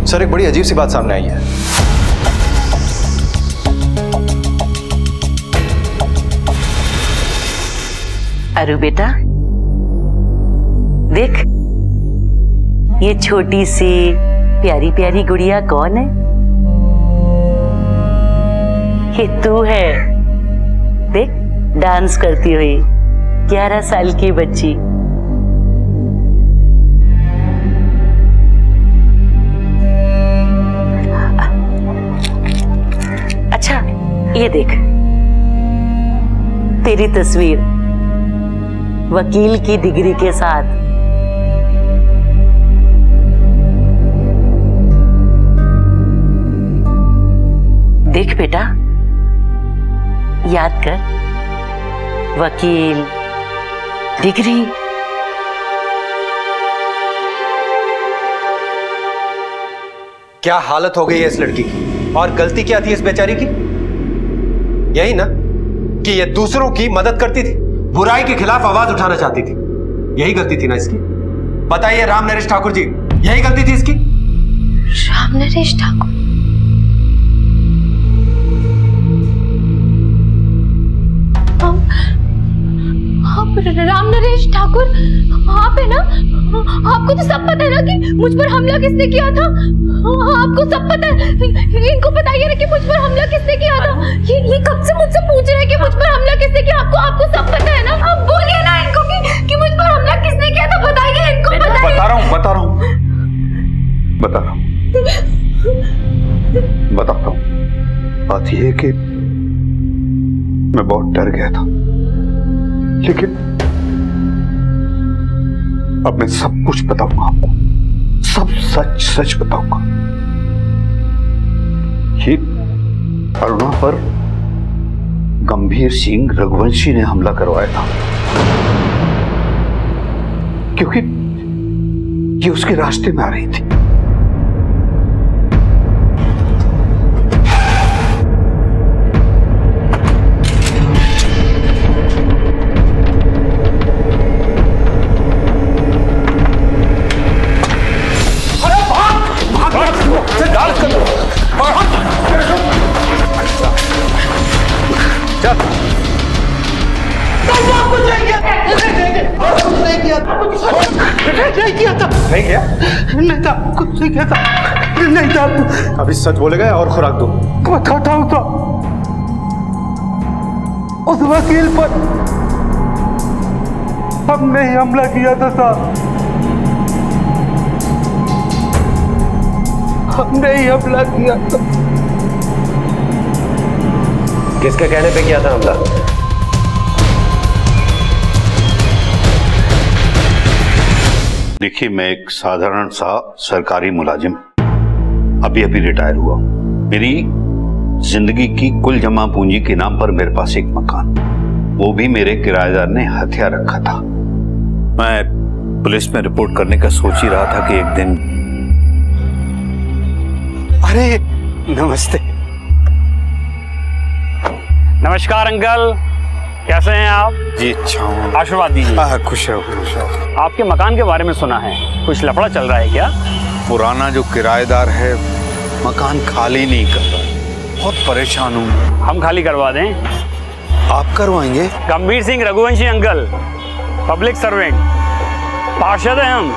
सर, एक बड़ी अजीब सी बात सामने आई है। अरु बेटा, देख, ये छोटी सी प्यारी प्यारी गुड़िया कौन है? ये तू है। देख, डांस करती हुई 11 साल की बच्ची। अच्छा, ये देख, तेरी तस्वीर वकील की डिग्री के साथ। देख बेटा, याद कर, वकील, डिग्री। क्या हालत हो गई है इस लड़की की, और गलती क्या थी इस बेचारी की? यही ना कि ये दूसरों की मदद करती थी, बुराई के खिलाफ आवाज उठाना चाहती थी। यही गलती थी ना इसकी? बताइए राम नरेश ठाकुर जी, यही गलती थी इसकी? राम नरेश ठाकुर? नरेश ठाकुर आप है ना? आपको तो सब पता है ना कि मुझ पर हमला किसने किया था? आपको सब पता है। इनको बताइए ना कि मुझ पर हमला किसने किया था। ये कब से मुझसे पूछ रहे हैं कि मुझ पर हमला किसने किया। आपको सब पता है ना? आप बोलिए ना इनको कि मुझ पर हमला किसने किया था। बताइए इनको, बताइए। बता रहा हूँ बताता हूँ। बात यह है कि मैं बहुत डर गया था, लेकिन अब मैं सब कुछ बताऊंगा आपको, सब सच सच बताऊंगा। ये अरुणा पर गंभीर सिंह रघुवंशी ने हमला करवाया था, क्योंकि ये उसके रास्ते में आ रही थी। अभी सच बोलेगा और खुराक दो। बताता हूं तो उस वकील पर हमने ही हमला किया था साहब, हमने ही हमला किया था। किसके कहने पे किया था हमला? देखिए, मैं एक साधारण सा सरकारी मुलाजिम, अभी रिटायर हुआ। मेरी जिंदगी की कुल जमा पूंजी के नाम पर मेरे पास एक मकान, वो भी मेरे किराएदार ने हथिया रखा था। मैं पुलिस में रिपोर्ट करने का सोच ही रहा था कि एक दिन। अरे नमस्ते। नमस्कार अंकल, कैसे हैं आप? जी अच्छा हूँ। आशीर्वाद दीजिए। खुश रहो खुश रहो। आपके मकान के बारे में सुना है, कुछ लफड़ा चल रहा है क्या? पुराना जो किराएदार है मकान खाली नहीं कर रहा, बहुत परेशान हूँ। हम खाली करवा दें? आप करवाएंगे? गंभीर Singh Raghuvanshi uncle, public servant, पार्षद हैं हम,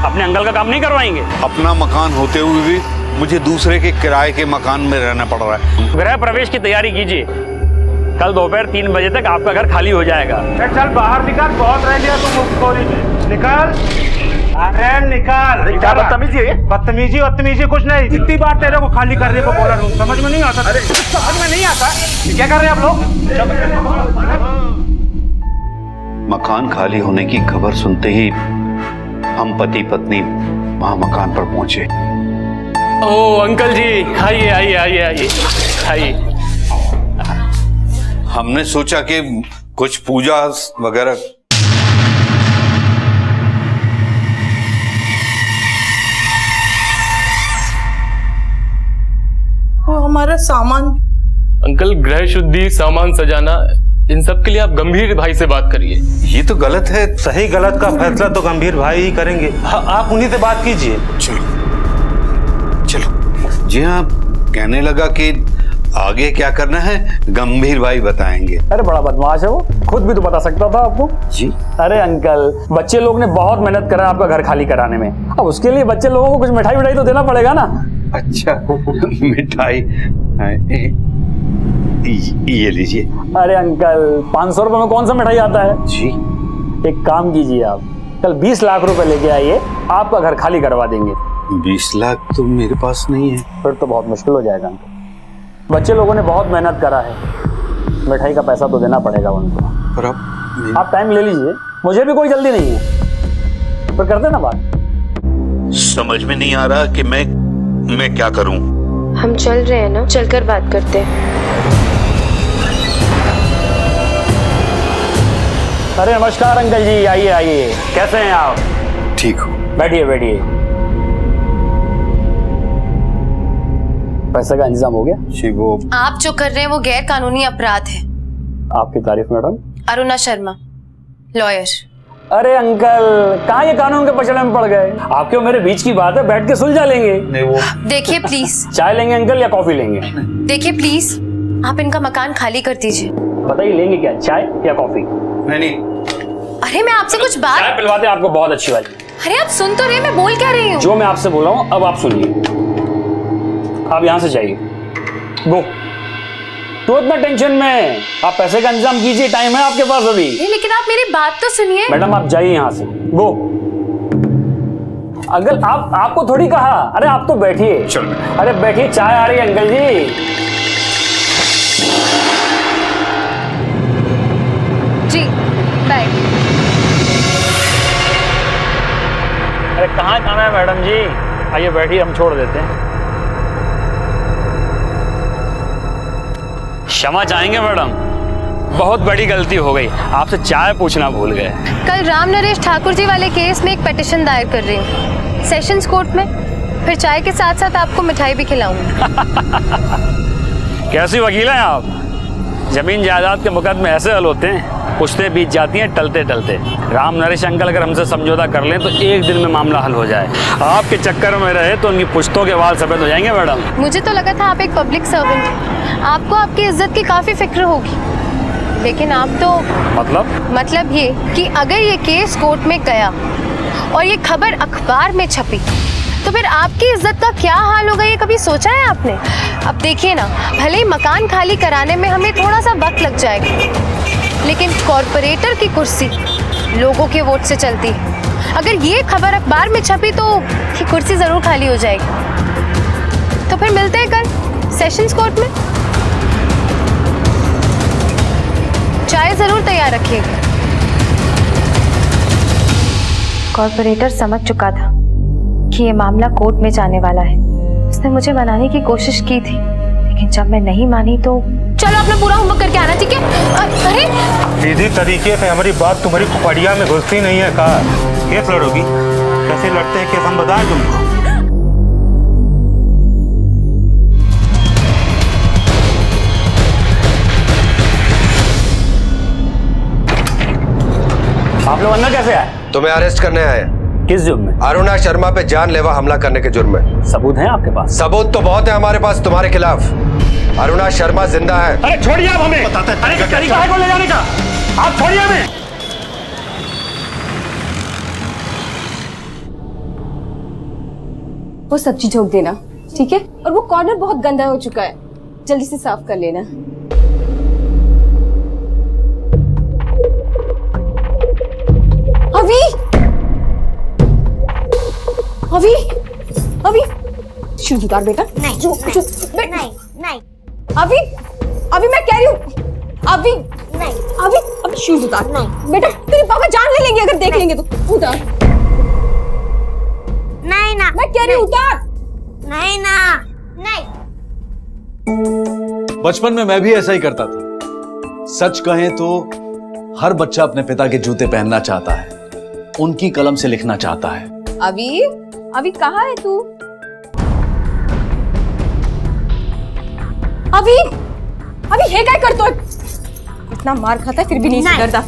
अपने अंकल का काम नहीं करवाएंगे? अपना मकान होते हुए भी मुझे दूसरे के किराए के मकान में रहना पड़ रहा है। गृह प्रवेश की तैयारी कीजिए, कल दोपहर 3 बजे तक आपका घर खाली हो जाएगा। चल बाहर निकाल, बहुत रह लिया तुम मुफ्तखोरी में। निकाल, अरे निकाल। क्या बदतमीजी कुछ नहीं। कितनी बार तेरे को खाली करने को बोला हूँ, समझ में नहीं आता? अरे समझ में नहीं आता क्या कर रहे हैं आप लोग? मकान खाली होने की खबर सुनते ही हम पति पत्नी वहां मकान पर पहुंचे। ओ अंकल जी, आइए आइए आइए आइए आइए। हमने सोचा कि कुछ पूजा वगैरह। वो हमारा सामान। अंकल, गृह शुद्धि, सामान सजाना, इन सब के लिए आप गंभीर भाई से बात करिए। ये तो गलत है। सही गलत का फैसला तो गंभीर भाई ही करेंगे। आप उन्हीं से बात कीजिए। चलो जी हाँ, कहने लगा कि आगे क्या करना है गंभीर भाई बताएंगे। अरे बड़ा बदमाश है वो, खुद भी तो बता सकता था आपको। जी अरे अंकल, बच्चे लोग ने बहुत मेहनत करा आपका घर खाली कराने में, अब उसके लिए बच्चे लोगों को कुछ मिठाई तो देना पड़ेगा ना। अच्छा मिठाई, ये लीजिए। अरे अंकल, 500 रुपए में कौन सा मिठाई आता है जी? एक काम कीजिए, आप कल 20 लाख रुपए लेके आइए, आपका घर खाली करवा देंगे। 20 लाख तो मेरे पास नहीं है। फिर तो बहुत मुश्किल हो जाएगा अंकल, बच्चे लोगों ने बहुत मेहनत करा है, मिठाई का पैसा तो देना पड़ेगा उनको। पर आप टाइम ले लीजिए, मुझे भी कोई जल्दी नहीं है, पर करते ना बात। समझ में नहीं आ रहा कि मैं क्या करूं। हम चल रहे हैं ना, चलकर बात करते हैं। अरे नमस्कार अंकल जी, आइए आइए, कैसे हैं आप? ठीक हूँ। बैठिए बैठिए। पैसे का इंतजाम हो गया? जी, वो आप जो कर रहे हैं वो गैर कानूनी अपराध है। आपकी तारीफ मैडम। अरुणा शर्मा, लॉयर। अरे अंकल, कहाँ ये कानून के पचड़े में पड़ गए? आपके और मेरे बीच की बात है, बैठ के सुलझा लेंगे। नहीं वो देखिए प्लीज। चाय लेंगे अंकल या कॉफी लेंगे? देखिए प्लीज, आप इनका मकान खाली कर दीजिए। बताइए लेंगे क्या, चाय या कॉफी? नहीं, अरे मैं आपसे कुछ बात। चाय पिलवाते आपको बहुत अच्छी वाली। अरे आप सुन तो रहे, मैं बोल क्या रही हूँ। जो मैं आपसे बोल रहा हूँ अब आप सुनिए। आप यहाँ से जाइए, गो। तो इतना टेंशन में आप पैसे का इंतजाम कीजिए, टाइम है आपके पास अभी। लेकिन आप मेरी बात तो सुनिए। मैडम आप जाइए यहाँ से, गो। अगर आपको थोड़ी कहा, अरे आप तो बैठिए। अरे बैठिए, चाय आ रही है अंकल जी। जी बाय। अरे कहाँ जाना है मैडम जी? आइए बैठिए, हम छोड़ देते हैं। क्षमा चाहेंगे मैडम, बहुत बड़ी गलती हो गई, आपसे चाय पूछना भूल गए। कल राम नरेश ठाकुर जी वाले केस में एक पिटीशन दायर कर रही हूँ सेशंस कोर्ट में। फिर चाय के साथ साथ आपको मिठाई भी खिलाऊंगी। कैसी वकील हैं आप? जमीन जायदाद के मुकदमे ऐसे हल होते हैं, पुश्तें बीत जाती हैं टलते टलते। राम नरेश अंकल अगर हमसे समझौता कर लें तो एक दिन में मामला हल हो जाए। आपके चक्कर में रहे तो उनकी पुश्तों के वाल सफेद हो जाएंगे मैडम। मुझे तो लगा था आप एक पब्लिक सर्वेंट हैं, आपको आपकी इज्जत की काफी फिक्र होगी, लेकिन आप तो मतलब ये कि अगर ये केस कोर्ट में गया और ये खबर अखबार में छपी तो फिर आपकी इज्जत का क्या हाल होगा, ये कभी सोचा है आपने? अब देखिए ना, भले ही मकान खाली कराने में हमें थोड़ा सा वक्त लग जाएगा, लेकिन कॉर्पोरेटर की कुर्सी लोगों के वोट से चलती है। अगर ये खबर अखबार में छपी तो ये कुर्सी जरूर खाली हो जाएगी। तो फिर मिलते हैं कल सेशंस कोर्ट में। चाय जरूर तैयार रखिएगा। कॉर्पोरेटर समझ चुका था कि ये मामला कोर्ट में जाने वाला है। उसने मुझे मनाने की कोशिश की थी, लेकिन जब मैं नहीं मानी तो चलो अपना पूरा होमवर्क करके आना, ठीक है? अरे सीधी तरीके से हमारी बात तुम्हारी खुपड़िया में घुसती नहीं है। कहा केस लड़ोगी? कैसे लड़ते हैं केस हम बताएं तुमको? आप लोग अंदर कैसे आए? तुम्हें अरेस्ट करने आए। किस जुर्म में? अरुणा शर्मा पे जानलेवा हमला करने के जुर्म में। सबूत है आपके पास? सबूत तो बहुत है हमारे पास तुम्हारे खिलाफ। अरुणा शर्मा जिंदा है। अरे छोड़िए आप हमें। अरे तरीका है को ले जाने का, आप छोड़िए हमें। वो सब्जी झोंक देना, ठीक है? और वो कॉर्नर बहुत गंदा हो चुका है, जल्दी से साफ कर लेना। अभी अभी अभी शूज उतार बेटा। नहीं नहीं अभी अभी मैं कह रही हूँ अभी नहीं अभी शूज उतार। नहीं बेटा, तेरे पापा जान ले लेंगे अगर देख लेंगे तो। उतार। नहीं ना, मैं कह रही हूँ उतार। नहीं ना, नहीं। बचपन में मैं भी ऐसा ही करता था। सच कहें तो हर बच्चा अपने पिता के जूते पहनना चाहता है, उनकी कलम से लिखना चाहता है। अभी अभी कहाँ है तू? अभी अभी है क्या करतो? इतना मार खाता है फिर भी नहीं सुधरता।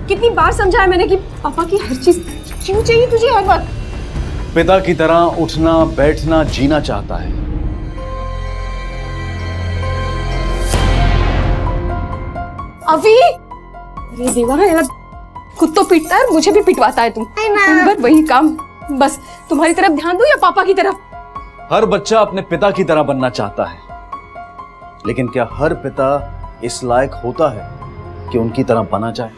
कितनी बार समझाया मैंने कि पापा की हर चीज क्यों चाहिए तुझे हर वक्त? पिता की तरह उठना बैठना जीना चाहता है। अभी अरे देवा, खुद तो पीटता है, मुझे भी पिटवाता है तुम। दिन भर वही काम। बस तुम्हारी तरफ ध्यान दो या पापा की तरफ? हर बच्चा अपने पिता की तरह बनना चाहता है, लेकिन क्या हर पिता इस लायक होता है कि उनकी तरह बना जाए?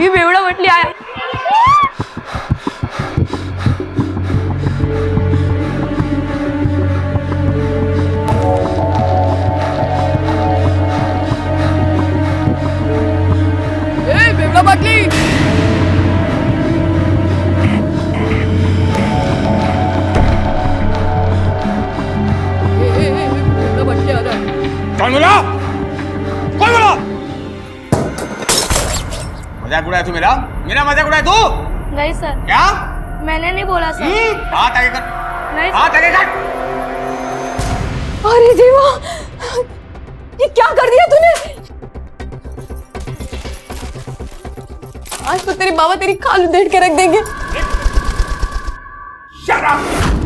ये बेवड़ा मटली आया। बेवड़ा मटली। कौन बोला? कौन बोला? मजाक उड़ाया तू मेरा? मेरा मजाक उड़ाया तू? नहीं सर। क्या? मैंने नहीं बोला सर। हाथ आगे कर। नहीं हाथ आगे कर। अरे देवा, ये क्या कर दिया तूने? आज तो तेरे बाबा तेरी खाल उधेड़ के रख देंगे।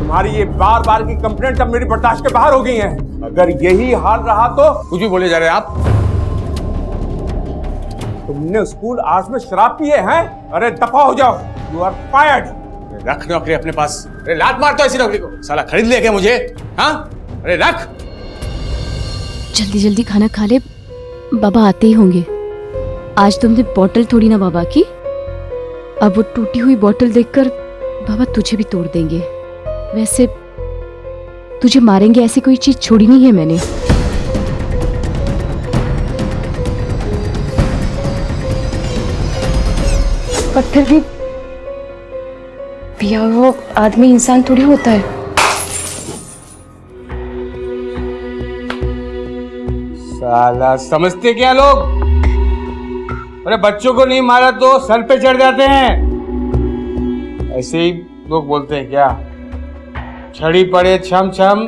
तुम्हारी ये बार बार की कंप्लेंट अब मेरी बर्दाश्त के बाहर हो गई है। अगर यही हाल रहा तो कुछ भी बोले जा रहे हैं आप। तुमने स्कूल आवर्स में शराब पी है? अरे दफा हो जाओ, यू आर फायर्ड। रख नौकरी अपने पास। अरे लात मार तो ऐसी नौकरी को, साला खरीद ले क्या मुझे? हाँ, अरे रख। जल्दी जल्दी खाना खा ले, बाबा आते ही होंगे। आज तुमने बोतल तोड़ी ना बाबा की, अब वो टूटी हुई बोतल देखकर बाबा तुझे भी तोड़ देंगे। वैसे तुझे मारेंगे ऐसी कोई चीज छोड़ी नहीं है मैंने। पत्थर भी पिया हुआ आदमी इंसान थोड़ी होता है। साला समझते क्या लोग? अरे बच्चों को नहीं मारा तो सर पे चढ़ जाते हैं, ऐसे ही लोग बोलते हैं क्या? छड़ी पड़े छम छम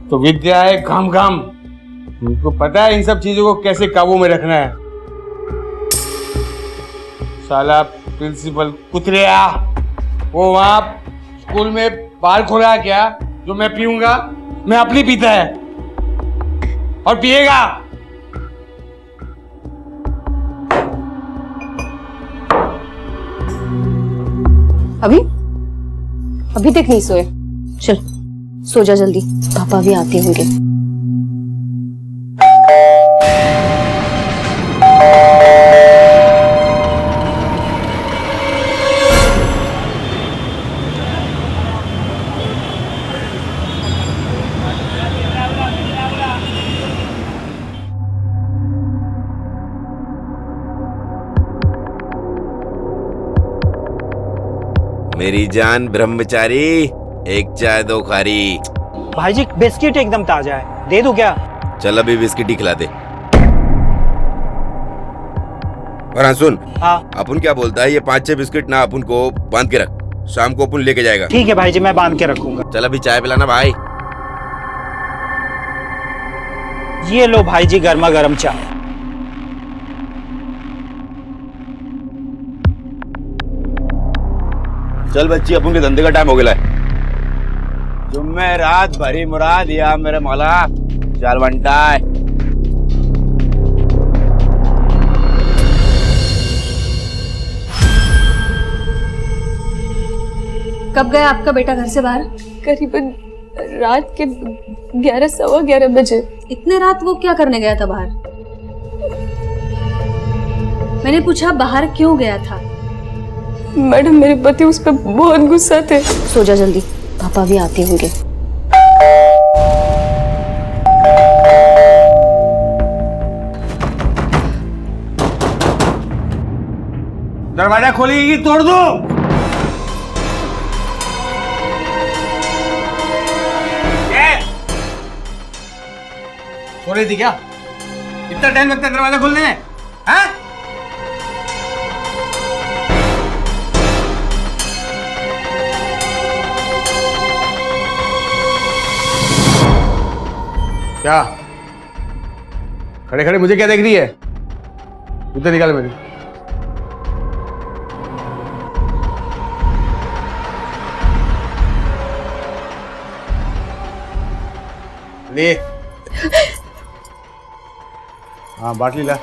तो विद्या है घम घम। उनको पता है इन सब चीजों को कैसे काबू में रखना है। साला प्रिंसिपल कुतरिया, वो वहां स्कूल में बार खोला क्या? जो मैं पीऊंगा, मैं अपनी पीता है और पिएगा। अभी तक नहीं सोए? चल सो जा जल्दी, पापा भी आते होंगे। मेरी जान ब्रह्मचारी, एक चाय दो खारी। भाई जी बिस्किट एकदम ताजा है, दे दूं क्या? चल अभी बिस्किट ही खिला दे। और हाँ सुन, अपन क्या बोलता है, ये 5-6 बिस्किट ना अपन को बांध के रख, शाम को अपन लेके जाएगा। ठीक है भाई जी, मैं बांध के रखूंगा। चल अभी चाय पिलाना भाई। ये लो भाई जी गर्मा गर्म चाय। चल बच्ची, अपन के धंधे का टाइम हो गया है। जुम्मे रात भरी मुराद या मेरे मौला, चल बंटा। कब गया आपका बेटा घर से बाहर? करीबन रात के 11 सवा 11 बजे। इतने रात वो क्या करने गया था बाहर? मैंने पूछा बाहर क्यों गया था? मैडम मेरे पति उस पर बहुत गुस्सा थे। सो जा जल्दी, पापा भी आते होंगे। दरवाजा खोलेगी तोड़ दो। सो रही थी क्या? इतना टाइम लगता है दरवाजा खोलने में? हाँ? क्या खड़े खड़े मुझे क्या देख रही है? जूते निकाल मेरे। ले हाँ बाटली ला।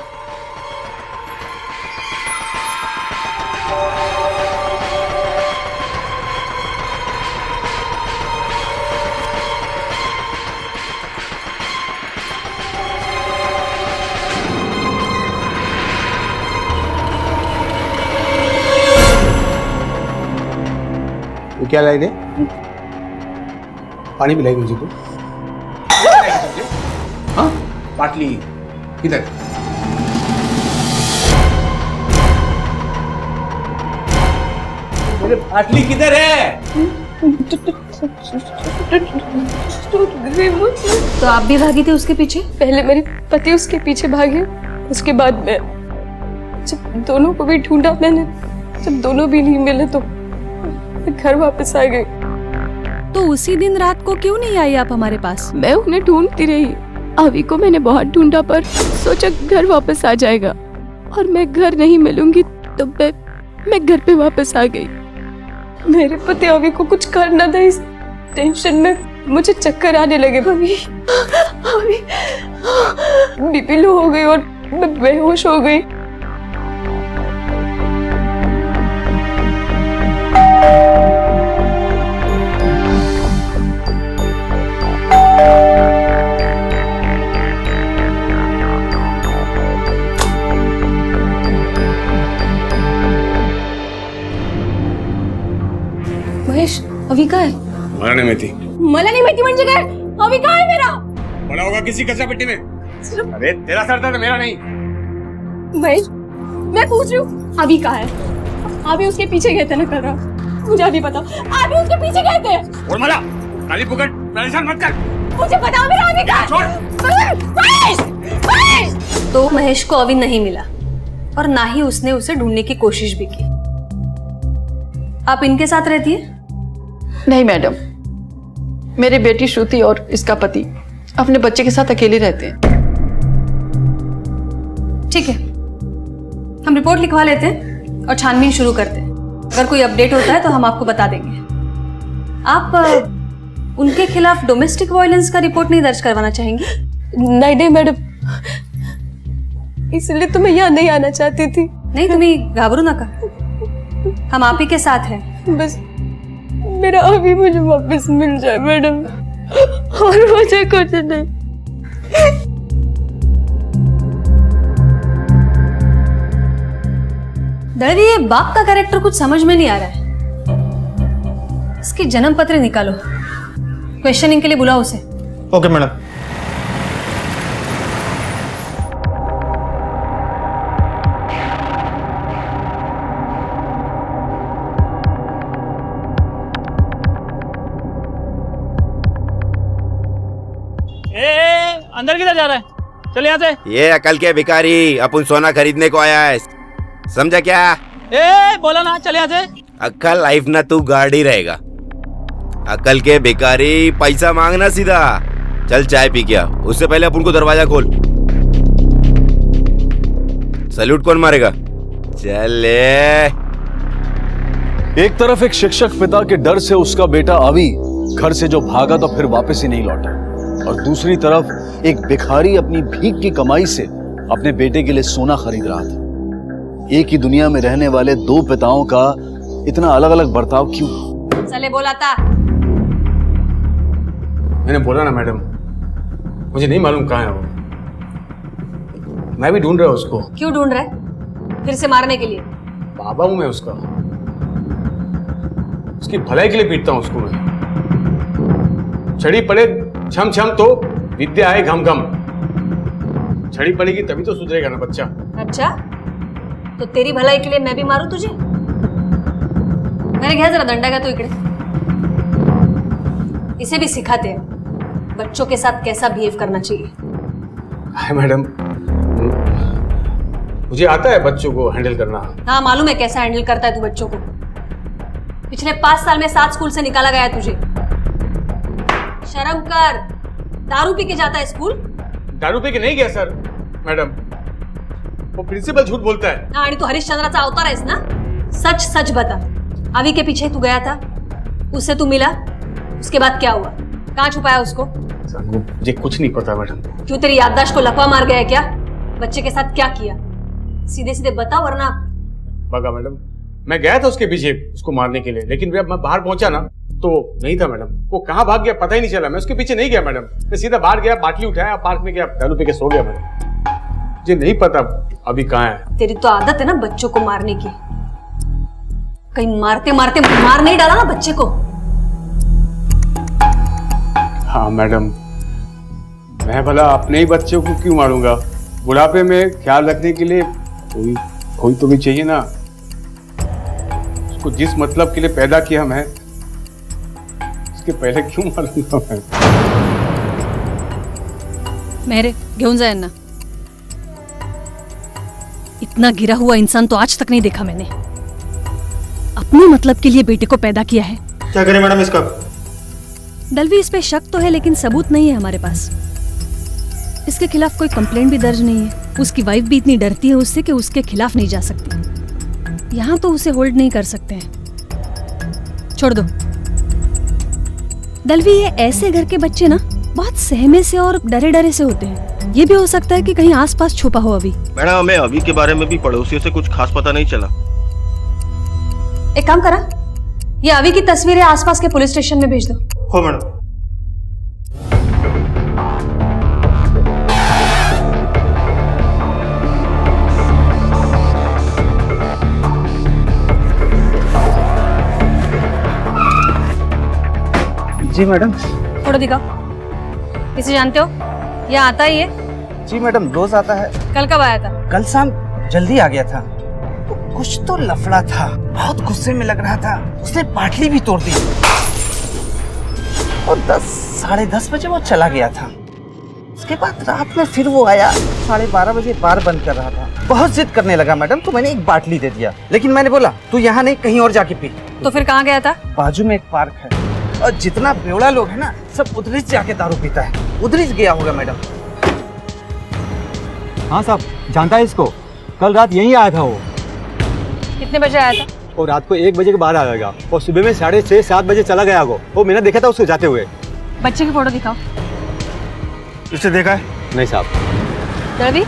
ये क्या लाई रे? पानी पिलाई मुझे को? हाँ बाटली किधर? मेरे बाटली किधर है? तो आप भी भागी थे उसके पीछे? पहले मेरे पति उसके पीछे भागे, उसके बाद मैं। जब दोनों को भी ढूंढा मैंने, जब दोनों भी नहीं मिले तो मैं घर वापस आ गई। तो उसी दिन रात को क्यों नहीं आई आप हमारे पास? मैं उन्हें ढूंढती रही, अभी को मैंने बहुत ढूंढा पर सोचा घर वापस आ जाएगा और मैं घर नहीं मिलूंगी तो मैं घर पे वापस आ गई। मेरे पति अभी को कुछ करना था, इस टेंशन में मुझे चक्कर आने लगे। अभी बीपी लो हो गई और मैं बेहोश हो गई। अभी कहाँ है? मला नाही माहिती. मला नहीं माहिती म्हणजे काय? अभी कहाँ है मेरा? पड़ा होगा किसी कचरा पेटी में. अरे तेरा सर दर्द मेरा नहीं. महेश, मैं पूछ रही हूँ अभी कहाँ है? अभी उसके पीछे गए थे ना कल रात. मुझे अभी बताओ, अभी उसके पीछे गए थे. और मला काली पुकट परेशान मत कर. मुझे बताओ मेरा अभी कहाँ है? महेश, महेश. तो महेश को अभी नहीं मिला और ना ही उसने उसे ढूंढने की कोशिश भी की. आप इनके साथ रहती है? नहीं मैडम, मेरी बेटी श्रुति और इसका पति अपने बच्चे के साथ अकेले रहते हैं. ठीक है, हम रिपोर्ट लिखवा लेते हैं और छानबीन शुरू करते हैं. अगर कोई अपडेट होता है तो हम आपको बता देंगे. आप उनके खिलाफ डोमेस्टिक वायलेंस का रिपोर्ट नहीं दर्ज करवाना चाहेंगी? नहीं नहीं मैडम, इसलिए तो मैं यहाँ नहीं आना चाहती थी. नहीं, तुम्हें घाबरू नका, हम आप ही के साथ हैं. बस मेरा अभी मुझे वापस मिल जाए मैडम, और मुझे कुछ नहीं. दलवी, ये बाप का कैरेक्टर कुछ समझ में नहीं आ रहा है. इसकी जन्म पत्र निकालो, क्वेश्चनिंग के लिए बुलाओ उसे. Okay madam. अंदर किधर जा रहा है? चल यहाँ से. ये अकल के भिखारी अपन सोना खरीदने को आया है, समझा क्या? ए बोला ना, चल यहाँ से. अक्कल लाइफ ना तू गाड़ी रहेगा. अकल के भिखारी, पैसा मांगना सीधा. चल चाय पी क्या, उससे पहले अपन को दरवाजा खोल. सैल्यूट कौन मारेगा? चल. एक तरफ एक शिक्षक पिता के डर से उसका बेटा अभी घर से जो भागा तो फिर वापस ही नहीं लौटा, और दूसरी तरफ एक भिखारी अपनी भीख की कमाई से अपने बेटे के लिए सोना खरीद रहा था. एक ही दुनिया में रहने वाले दो पिताओं का इतना अलग अलग बर्ताव क्यों? चले बोला था. मैंने बोला ना मैडम, मुझे नहीं मालूम कहाँ है वो. मैं भी ढूंढ रहा हूँ उसको. क्यों ढूंढ रहा है? फिर से मारने के लिए? बाबा हूं मैं उसका, उसकी भलाई के लिए पीटता हूँ उसको मैं. छड़ी पड़े छम छम तो विद्या आए घम घम. छड़ी पड़ेगी तभी तो सुधरेगा ना बच्चा. अच्छा, तो तेरी भलाई के लिए मैं भी मारूं तुझे? मेरे घ्या जरा दंडा का तो इकडे. इसे भी सिखाते हैं बच्चों के साथ कैसा बिहेव करना चाहिए. हाय मैडम, मुझे आता है बच्चों को हैंडल करना. हाँ मालूम है कैसा हैंडल करता है तू बच्चों को. पिछले 5 साल में 7 स्कूल से निकाला गया तुझे. शर्म कर. दारू पी के जाता है स्कूल? दारू पी के नहीं गया सर मैडम, वो प्रिंसिपल झूठ बोलता है. हाँ, आणि तू हरिश्चंद्राचा अवतार आहेस ना. सच सच बता, अवी के पीछे तू गया था, उससे तू मिला, उसके बाद क्या हुआ? कहाँ छुपाया उसको? मुझे कुछ नहीं पता मैडम. क्यों, तेरी याददाश्त को लकवा मार गया क्या? बच्चे के साथ क्या किया? सीधे सीधे बता वरना. बगा मैडम, मैं गया था उसके पीछे उसको मारने के लिए, लेकिन जब मैं बाहर पहुंचा ना तो नहीं था मैडम. वो कहाँ भाग गया पता ही नहीं चला. मैं उसके पीछे नहीं गया मैडम, मैं सीधा बाहर गया, बाटली उठाया, पार्क में गया, दारू पी के सो गया मैडम. मुझे नहीं पता अभी कहाँ है. तेरी तो आदत है ना बच्चों को मारने की. कहीं मारते मारते मार नहीं डाला ना बच्चे को? हाँ मैडम, मैं भला अपने ही बच्चों को क्यों मारूंगा? बुढ़ापे में ख्याल रखने के लिए कोई तो भी चाहिए ना. उसको जिस मतलब के लिए पैदा किया मैं, उसके पहले क्यों मारूंगा मैं? मेरे घेऊन जाए ना. इतना गिरा हुआ इंसान तो आज तक नहीं देखा मैंने. अपने मतलब के लिए बेटे को पैदा किया है. क्या करें मैडम इसका? दलवी, इस पे शक तो है लेकिन सबूत नहीं है हमारे पास. इसके खिलाफ कोई कंप्लेंट भी दर्ज नहीं है. उसकी वाइफ भी इतनी डरती है उससे कि उसके खिलाफ नहीं जा सकती. यहाँ तो उसे होल्ड नहीं कर सकते हैं. छोड़ दो. दलवी, ये ऐसे घर के बच्चे ना बहुत सहमे से और डरे डरे से होते हैं. ये भी हो सकता है कि कहीं आसपास छुपा हो अभी. मैडम, हमें अभी के बारे में भी पड़ोसियों से कुछ खास पता नहीं चला. एक काम करा, ये अभी की तस्वीरें आसपास के पुलिस स्टेशन में भेज दो. हो मैडम. जी मैडम। फोटो दिखाओ। इसे जानते हो? यहाँ आता ही है? जी मैडम, रोज आता है। कल कब आया था? कल शाम जल्दी आ गया था। कुछ तो लफड़ा था, बहुत गुस्से में लग रहा था, उसने पाटली भी तोड़ दी और 10-10:30 बजे वो चला गया था। उसके बाद रात में फिर वो आया, 12:30 बजे बार बंद कर रहा था। बहुत जिद करने लगा मैडम, तो मैंने एक बाटली दे दिया, लेकिन मैंने बोला तू यहाँ नहीं कहीं और जाके पी। तो फिर कहाँ गया था? बाजू में एक पार्क है और जितना बेवड़ा लोग है ना, सब उधर ही जाके दारू पीता है, उधर ही गया होगा मैडम। हाँ साहब, जानता है इसको, कल रात यहीं आया था वो। कितने बजे आया था? और रात को 1 बजे के बाद आएगा और सुबह में 6:30-7 बजे चला गया वो मैंने देखा था उसको जाते हुए। बच्चे की फोटो दिखाओ। इसे देखा है? नहीं साहब। दलवी,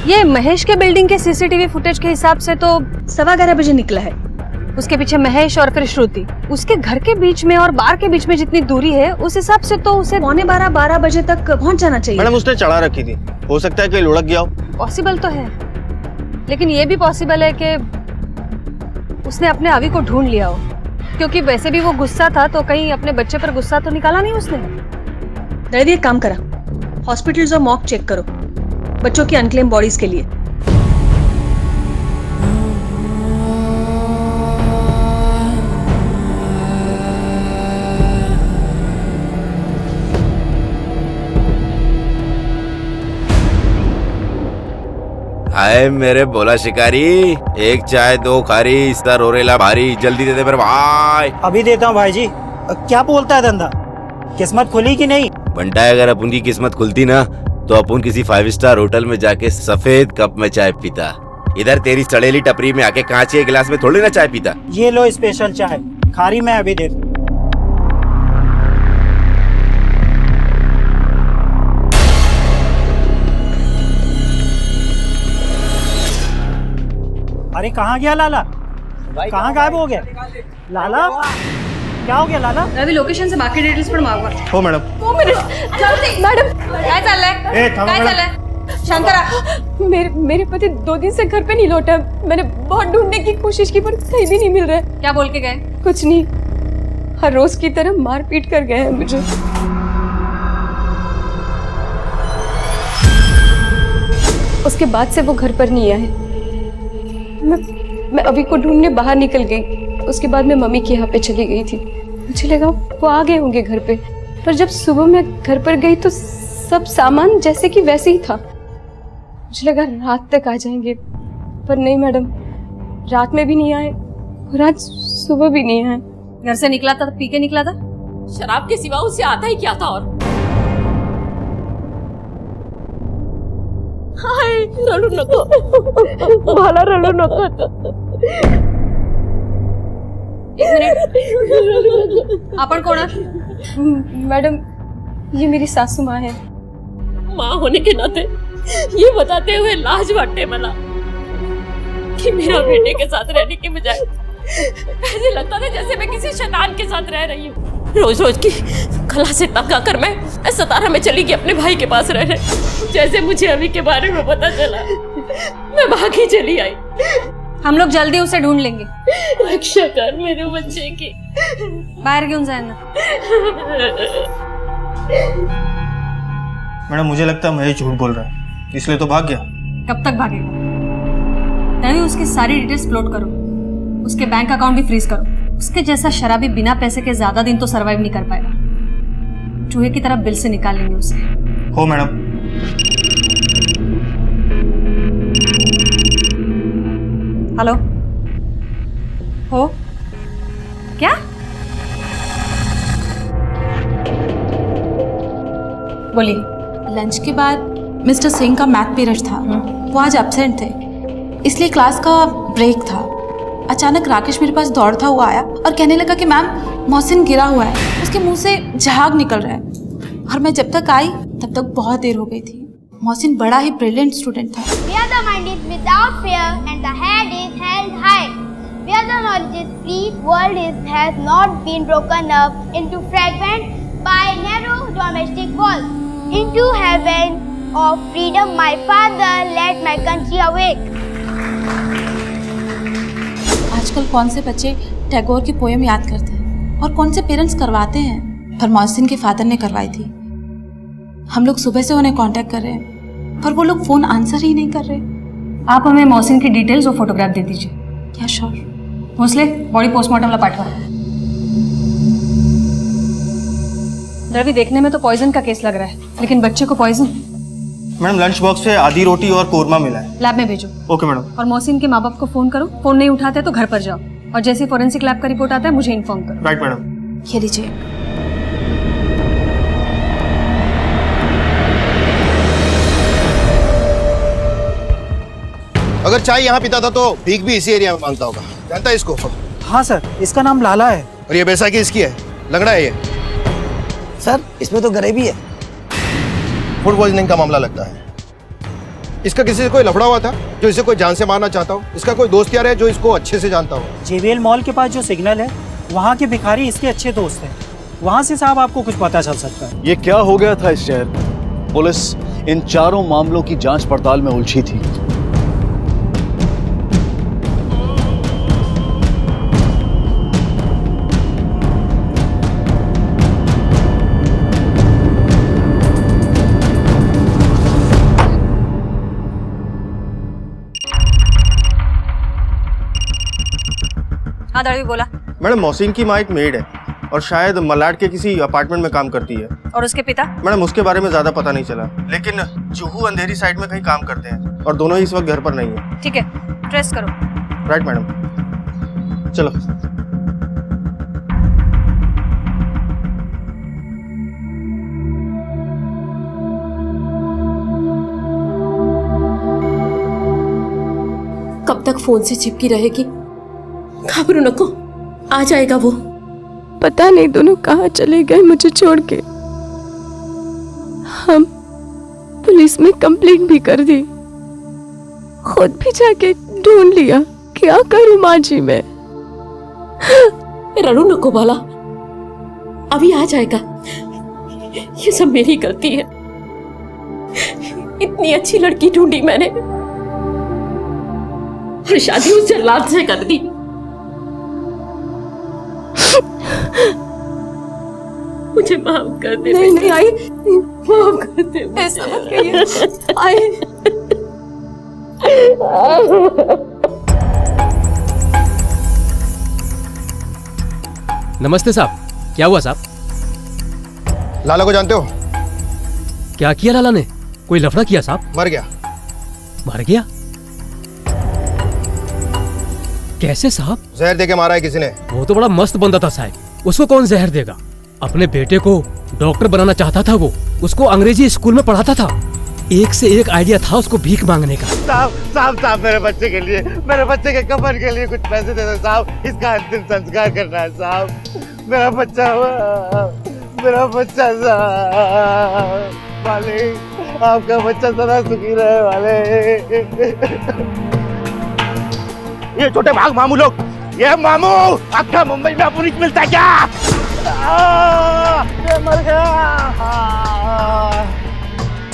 ये महेश के बिल्डिंग के सीसीटीवी फुटेज के हिसाब से तो 11:15 बजे निकला है। उसके पीछे महेश और फिर श्रुति। उसके घर के बीच में और बार के बीच में जितनी दूरी है, उस हिसाब से तो उसे 11:45-12 बजे तक पहुंच जाना चाहिए। मैडम उसने चढ़ा रखी थी, हो सकता है कि लुढ़क गया हो। पॉसिबल तो है, लेकिन ये भी पॉसिबल है कि उसने अपने अवी को ढूंढ लिया हो, क्योंकि वैसे भी वो गुस्सा था, तो कहीं अपने बच्चे पर गुस्सा तो निकाला नहीं उसने। दर्दी एक काम करा, हॉस्पिटल्स और मॉक चेक करो बच्चों की अनक्लेम बॉडीज के लिए। आए मेरे बोला शिकारी, एक चाय 2 खारी, इसका रोरेला भारी, जल्दी दे दे मेरे भाई। अभी देता हूँ भाई जी। क्या बोलता है धंधा, किस्मत खुली कि नहीं? बंटा अगर अपन की किस्मत खुलती ना, तो अपन किसी 5 स्टार होटल में जाके सफेद कप में चाय पीता। इधर तेरी सड़ेली टपरी में आके कांच के गिलास में थोड़ी ना चाय पीता। ये लो स्पेशल चाय, खारी मैं अभी दे। अरे कहाँ गया लाला? कहाँ गायब हो गया लाला? क्या हो गया लाला? रवि लोकेशन से बाकी डिटेल्स पण मागवा। हो मॅडम। 2 मिनिट जल्दी। मैडम काय चाललंय? काय चाललंय? शांतरा, मेरे पति 2 दिन से घर पे नहीं लौटा। मैंने बहुत ढूंढने की कोशिश की पर कहीं भी नहीं मिल रहा है। क्या बोल के गए? कुछ नहीं, हर रोज की तरह मार पीट कर गए हैं मुझे। उसके बाद से वो घर पर नहीं आए। मैं अभी को ढूंढने बाहर निकल गई। उसके बाद मैं मम्मी के यहाँ पे चली गई थी। मुझे लगा वो आ गए होंगे घर पे, पर जब सुबह मैं घर पर गई तो सब सामान जैसे कि वैसे ही था। मुझे लगा रात तक आ जाएंगे, पर नहीं मैडम, रात में भी नहीं आए और आज सुबह भी नहीं आए। घर से निकला था तो पी के निकला था? शराब के सिवा उससे आता ही क्या था? और हाय रडू नको, मला रडू नको। एक मिनिट, आपण कोण आहात? मैडम ये मेरी सासू माँ है। माँ होने के नाते ये बताते हुए लाज वाटते मला कि मेरा बेटे के साथ रहने के बजाय ऐसे लगता था जैसे मैं किसी शैतान के साथ रह रही हूँ। रोज रोज की कला से तंग आकर मैं सतारा में चली गई अपने भाई के पास रहने। जैसे मुझे अभी के बारे में पता चला, मैं भागी चली आई। हम लोग जल्दी उसे ढूंढ लेंगे। रक्षा कर मेरे बच्चे की। बाहर क्यों जाना? मैडम मुझे लगता है महेश झूठ बोल रहा है, इसलिए तो भाग गया। कब तक भागेगा? रवि उसकी सारी डिटेल्स प्लॉट करो, उसके बैंक अकाउंट भी फ्रीज करो। उसके जैसा शराबी बिना पैसे के ज्यादा दिन तो सरवाइव नहीं कर पाएगा। चूहे की तरह बिल से निकाल लेंगे उसे। हो मैडम। हेलो, हो क्या? बोलिए। लंच के बाद मिस्टर सिंह का मैथ पीरियड था, वो आज एब्सेंट थे, इसलिए क्लास का ब्रेक था। अचानक राकेश मेरे पास दौड़ता हुआ आया और कहने लगा कि मैम मोहसिन गिरा हुआ है, उसके मुंह से झाग निकल रहा है। और मैं जब तक आई तब तक बहुत देर हो गई थी। मोहसिन बड़ा ही ब्रिलियंट स्टूडेंट था। Where the mind is without fear and the head is held high, where the knowledge is free, world has not been broken up into fragments by narrow domestic walls. Into heaven of freedom, my father led my country awake. आजकल कौन से बच्चे टैगोर की पोएम याद करते हैं और कौन से पेरेंट्स करवाते हैं, पर मोहसिन के फादर ने करवाई थी। हम लोग सुबह से उन्हें कांटेक्ट कर रहे हैं पर वो लोग फोन आंसर ही नहीं कर रहे। आप हमें मोहसिन की डिटेल्स और फोटोग्राफ दे दीजिए। क्या श्योर। भोसले बॉडी पोस्टमार्टमला पाठवा। रवि, देखने में तो पॉइजन का केस लग रहा है, लेकिन बच्चे को पॉइजन? मैडम लंच बॉक्स से आधी रोटी और कोरमा मिला है। लैब में भेजो। Okay madam. और मोहसिन के माँ बाप को फोन करो, फोन नहीं उठाते तो घर पर जाओ और जैसे फॉरेंसिक लैब का रिपोर्ट आता है मुझे इन्फॉर्म करो। Right madam. ये लीजिए। अगर चाय यहाँ पीता था तो भीख भी इसी एरिया में मांगता होगा। जानता है इसको? हाँ सर, इसका नाम लाला है। और ये बैसाखी इसकी है, लंगड़ा है ये। सर इसमें तो गरीबी है। फूड पॉइजनिंग का मामला लगता है। इसका किसी से कोई लफड़ा हुआ था जो इसे कोई जान से मारना चाहता हो? इसका कोई दोस्त यार है जो इसको अच्छे से जानता हो? जेबीएल मॉल के पास जो सिग्नल है वहाँ के भिखारी इसके अच्छे दोस्त हैं। वहाँ से साहब आपको कुछ पता चल सकता है। ये क्या हो गया था इस शहर में? पुलिस इन चारों मामलों की जांच पड़ताल में उलझी थी। हाँ दड़वी बोला। मैडम मोहसिन की माँ एक मेड है और शायद मलाड के किसी अपार्टमेंट में काम करती है। और उसके पिता? मैडम उसके बारे में ज्यादा पता नहीं चला, लेकिन जुहू अंधेरी साइड में कहीं काम करते हैं और दोनों ही इस वक्त घर पर नहीं है। ठीक है, ट्रेस करो। राइट मैडम, चलो। कब तक फोन से चिपकी रहेगी? घबरू नको, आ जाएगा वो। पता नहीं दोनों कहाँ चले गए मुझे छोड़ के। हम पुलिस में कंप्लेंट भी कर दी, खुद भी जाके ढूंढ लिया। क्या करूं माँ जी मैं? रणु नको बाला, अभी आ जाएगा। ये सब मेरी गलती है। इतनी अच्छी लड़की ढूंढी मैंने और शादी उस जल्लाद से कर दी। मुझे माफ कर दे। नहीं नहीं आई, माफ कर दे। ऐसा मत कहिए। आई नमस्ते साहब। क्या हुआ साहब? लाला को जानते हो? क्या किया लाला ने? कोई लफड़ा किया साहब? मर गया। मर गया? कैसे साहब? जहर देके मारा है किसी ने। वो तो बड़ा मस्त बंदा था साहब, उसको कौन जहर देगा? अपने बेटे को डॉक्टर बनाना चाहता था वो, उसको अंग्रेजी स्कूल में पढ़ाता था। एक से एक आइडिया था उसको भीख मांगने का। साहब साहब साहब, मेरे बच्चे के लिए, मेरे बच्चे के कफन के लिए कुछ पैसे दे दो साहब। इसका अंतिम संस्कार करना है साहब। मेरा बच्चा हुआ, मेरा बच्चा साहब। मालिक, आपका बच्चा सदा सुखी रहे वाले। ये छोटे भाग मामू लोग, ये मामू आपका मुंबई में पुलिस मिलता है क्या? ये मर गया।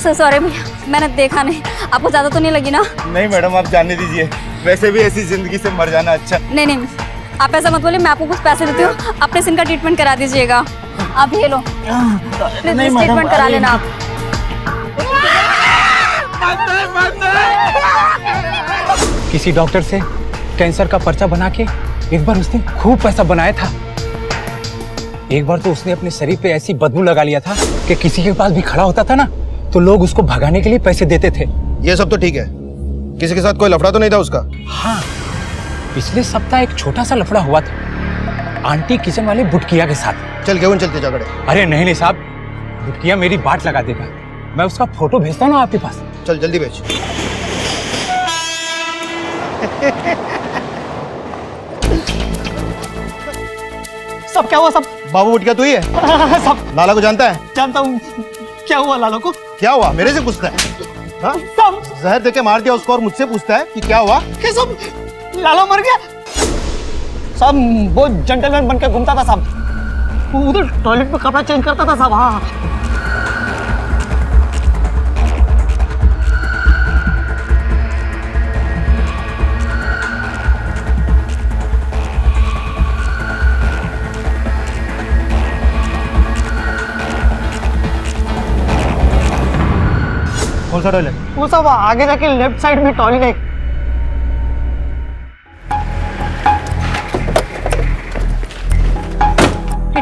सॉरी भैया, मैंने देखा नहीं। आपको ज्यादा तो नहीं लगी ना? नहीं मैडम, आप जाने दीजिए। वैसे भी ऐसी जिंदगी से मर जाना अच्छा। नहीं नहीं, आप ऐसा मत बोलिए। मैं आपको कुछ पैसे देती हूँ, अपने सिन का ट्रीटमेंट करा दीजिएगा। आप ये लो, ट्रीटमेंट करा लेना आप। किसी डॉक्टर से कैंसर का पर्चा बना के एक बार उसने खूब पैसा बनाया था। एक बार तो उसने अपने शरीर पे ऐसी बदबू लगा लिया था कि किसी के पास भी खड़ा होता था ना तो लोग उसको भगाने के लिए पैसे देते थे। ये सब तो ठीक है, किसी के साथ कोई लफड़ा तो नहीं था उसका? हाँ, पिछले सप्ताह एक छोटा सा लफड़ा हुआ था आंटी किचन वाले बुटकिया के साथ। चल क्यों चलते झगड़े? अरे नहीं नहीं साहब, बुटकिया मेरी बाट लगा देगा। मैं उसका फोटो भेजता हूँ ना आपके पास। चल जल्दी भेज। सब क्या हुआ सब? बाबू बुटकिया तू ही है? सब लाला को जानता है? जानता हूँ। क्या हुआ लाला को? क्या हुआ मेरे से पूछता है? हाँ? जहर देके मार दिया उसको और मुझसे पूछता है कि क्या हुआ? क्या सब? लाला मर गया? सब वो जेंटलमैन बन के घूमता था साहब, उधर टॉयलेट में कपड़ा चेंज करता था साहब। हाँ कौन सा टॉयलेट? वो सब आगे जाके लेफ्ट साइड में टॉयलेट है।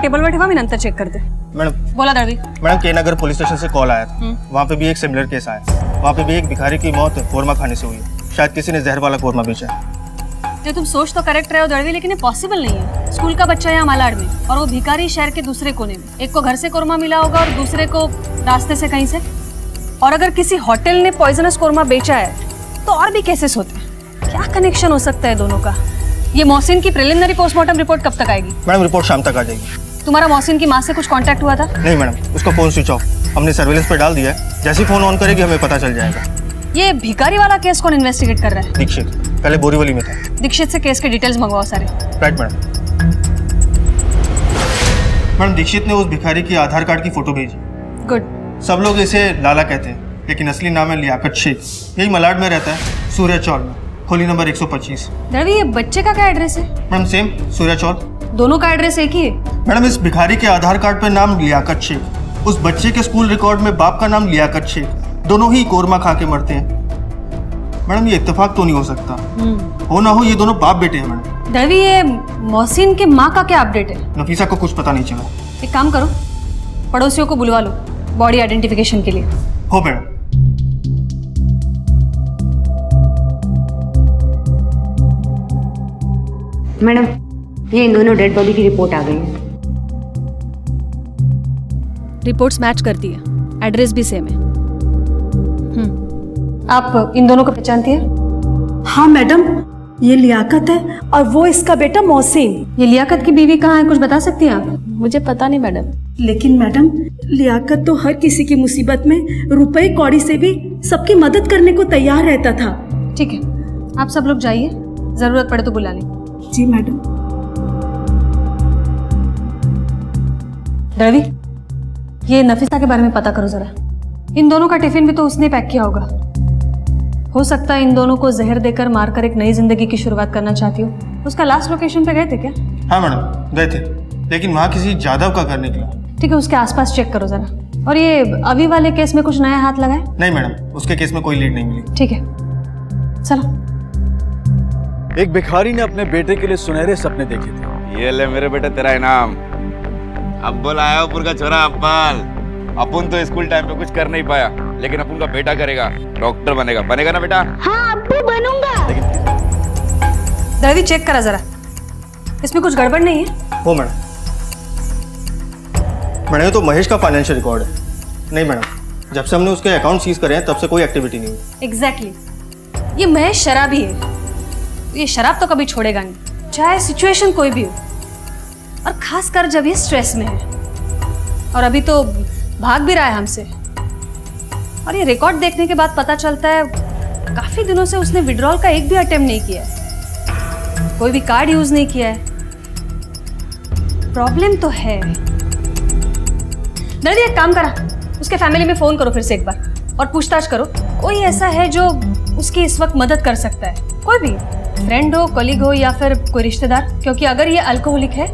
टेबल पर ठेवा, मैं नंतर चेक करते। मैडम बोला दळवी। मैडम के नगर पुलिस स्टेशन से कॉल आया था, वहाँ पे भी एक सिमिलर केस आया। वहाँ पे भी एक भिखारी की मौत कोरमा खाने से हुई है। शायद किसी ने जहर वाला कोरमा बेचा है। ये तुम सोच तो करेक्ट रहे हो दळवी, लेकिन ये पॉसिबल नहीं है। स्कूल का बच्चा यहाँ मालाड में और वो भिखारी शहर के दूसरे कोने में। एक को घर से कोरमा मिला होगा और दूसरे को रास्ते से कहीं से। और अगर किसी होटल ने पॉइजनस कोरमा बेचा है तो और भी केसेस होते हैं। क्या कनेक्शन हो सकता है दोनों का? ये मोहसिन की प्रिलिमिनरी पोस्टमार्टम रिपोर्ट कब तक आएगी? मैडम रिपोर्ट शाम तक आ जाएगी। तुम्हारा मोहसिन की माँ से कुछ कांटेक्ट हुआ था? नहीं मैडम, उसका फोन स्विच ऑफ। हमने सर्विलेंस पे डाल दिया है, जैसे ही फोन ऑन करेगी हमें पता चल जाएगा। ये भिखारी वाला केस कौन इन्वेस्टिगेट कर रहा है? दीक्षित, पहले बोरीवली में था। दीक्षित से केस के डिटेल्स मंगवाओ सारे। Right madam. मैडम दीक्षित ने उस भिखारी की आधार कार्ड की फोटो भेजी। गुड। सब लोग इसे लाला कहते हैं, लेकिन असली नाम है लियाकत शेख। यही मलाड में रहता है, सूर्य चौल में, होली नंबर 125। दळवी, ये बच्चे का क्या एड्रेस है? मैडम सेम, सूर्य चौल। दोनों का एड्रेस एक ही है? मैडम इस भिखारी के आधार कार्ड पर नाम लियाकत शेख, उस बच्चे के स्कूल रिकॉर्ड में बाप का नाम लियाकत शेख। दोनों ही कोरमा खा के मरते हैं। मैडम ये इत्तेफाक तो नहीं हो सकता। हो ना हो ये दोनों बाप बेटे हैं मैडम। दळवी, ये मोहसिन के माँ का क्या अपडेट है? नफीसा को कुछ पता नहीं चला। एक काम करो, पड़ोसियों को बुलवा लो बॉडी आइडेंटिफिकेशन के लिए। हो मैडम। मैडम ये इन दोनों डेड बॉडी की रिपोर्ट आ गई है। रिपोर्ट्स मैच करती है, एड्रेस भी सेम है। आप इन दोनों को पहचानती है? हाँ मैडम, ये लियाकत है और वो इसका बेटा मोहसिन। ये लियाकत की बीवी कहाँ है, कुछ बता सकती हैं आप? मुझे पता नहीं मैडम। लेकिन मैडम लियाकत तो हर किसी की मुसीबत में रुपए कौड़ी से भी सबकी मदद करने को तैयार रहता था। ठीक है, आप सब लोग जाइए, जरूरत पड़े तो बुला लें। जी मैडम। दळवी, ये नफीसा के बारे में पता करो जरा। इन दोनों का टिफिन भी तो उसने पैक किया होगा। हो सकता है इन दोनों को जहर देकर मारकर एक नई जिंदगी की शुरुआत करना चाहती हो। उसका लास्ट लोकेशन पे गए थे क्या? हाँ मैडम गए थे, लेकिन वहाँ किसी जादव का घर निकला। ठीक है, उसके आसपास चेक करो जरा। और ये अभी वाले केस में कुछ नया हाथ लगाए? नहीं मैडम, उसके केस में कोई लीड नहीं मिली। ठीक है, चलो। एक भिखारी ने अपने बेटे के लिए सुनहरे सपने देखे थे। ये ले मेरे बेटे तेरा इनाम। अब बोला आया ऊपर का छोरा अब्बाल। अपन तो स्कूल टाइम पे कुछ कर नहीं पाया, लेकिन अपन का बेटा करेगा, डॉक्टर बनेगा। बनेगा ना बेटा? हाँ अब्बू बनूंगा। दळवी, चेक करा जरा, इसमें कुछ गड़बड़ नहीं है? हो मैडम। मैडम ये तो महेश का फाइनेंशियल रिकॉर्ड है। नहीं मैडम, जब से हमने उसके अकाउंट सीज करे हैं तब से कोई एक्टिविटी नहीं हुई। एग्जैक्टली। ये महेश शराबी है। ये शराब तो कभी छोड़ेगा नहीं, चाहे सिचुएशन कोई भी हो, और खासकर जब ये स्ट्रेस में है। और अभी तो भाग भी रहा है हमसे। और ये रिकॉर्ड देखने के बाद पता चलता है काफी दिनों से उसने विड्रॉल का एक भी अटेम्प्ट नहीं किया है, कोई भी कार्ड यूज नहीं किया है। प्रॉब्लम तो है। दर्दी, एक काम करा, उसके फैमिली में फोन करो फिर से एक बार और पूछताछ करो, कोई ऐसा है जो उसकी इस वक्त मदद कर सकता है। कोई भी फ्रेंड हो, कलीग हो या फिर कोई रिश्तेदार। क्योंकि अगर ये अल्कोहलिक है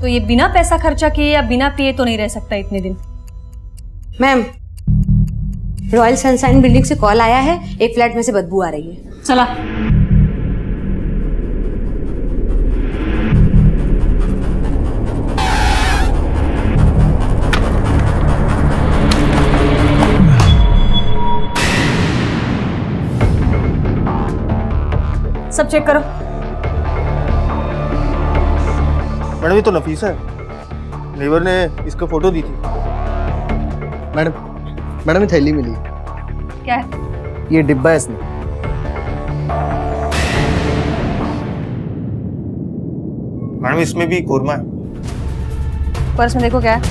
तो ये बिना पैसा खर्चा किए या बिना पिए तो नहीं रह सकता इतने दिन। मैम, रॉयल सनशाइन बिल्डिंग से कॉल आया है, एक फ्लैट में से बदबू आ रही है। चला। सब चेक करो। मैडम ये तो नफीसा है, नेबर ने इसका फोटो दी थी। मैडम ये थैली मिली। क्या है? ये डिब्बा है इसमें। मैडम इसमें भी कोरमा है। पर्स में देखो क्या है।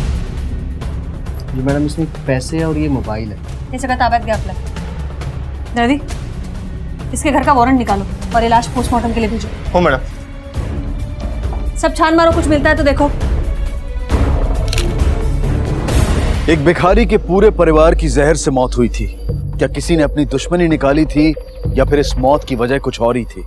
ये मैडम इसमें पैसे और ये मोबाइल है। ये जगह ताबत गया अपना। दर्दी, इसके घर का वारंट निकालो और ये लाश पोस्टमार्टम के लिए भेजो। हो मैडम। सब छान मारो, कुछ मिलता है तो देखो। एक भिखारी के पूरे परिवार की जहर से मौत हुई थी। क्या किसी ने अपनी दुश्मनी निकाली थी या फिर इस मौत की वजह कुछ और ही थी?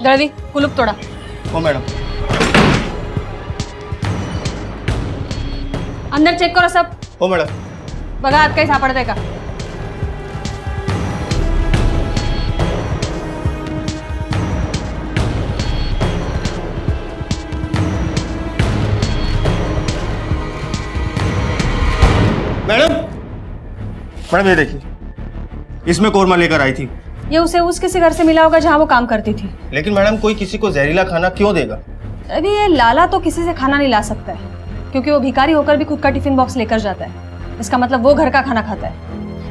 दळवी कुलूप तोड़ा। हो मैडम। अंदर चेक करो सब। हो मैडम। बघा आत काही सापडतंय का। मैडम मैडम ये देखिए, इसमें कोरमा लेकर आई थी। ये उसे उस किसी घर से मिला होगा जहाँ वो काम करती थी। लेकिन मैडम कोई किसी को जहरीला खाना क्यों देगा? अभी ये लाला तो किसी से खाना नहीं ला सकता है, क्योंकि वो भिखारी होकर भी खुद का टिफिन बॉक्स लेकर जाता है। इसका मतलब वो घर का खाना खाता है।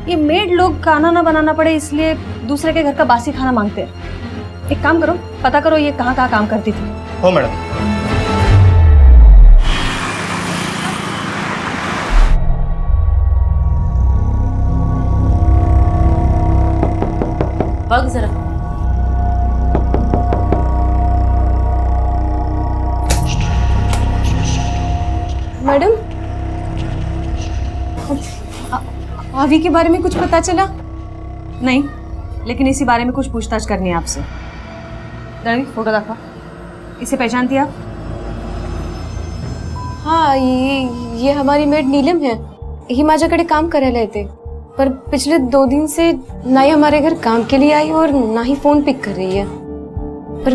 ये मेड लोग खाना ना बनाना पड़े इसलिए दूसरे के घर का बासी खाना मांगते हैं। एक काम करो, पता करो ये कहाँ कहाँ काम करती थी। हो मैडम। भाग जरा। मैडम, आवी के बारे में कुछ पता चला? नहीं, लेकिन इसी बारे में कुछ पूछताछ करनी है आपसे। दळवी फोटो दाखवा। इसे पहचानती आप? हाँ, ये हमारी मेड नीलम है। ही माझ्याकडे काम करायला येते, पर पिछले 2 दिन से ना ही हमारे घर काम के लिए आई और ना ही फोन पिक कर रही है। पर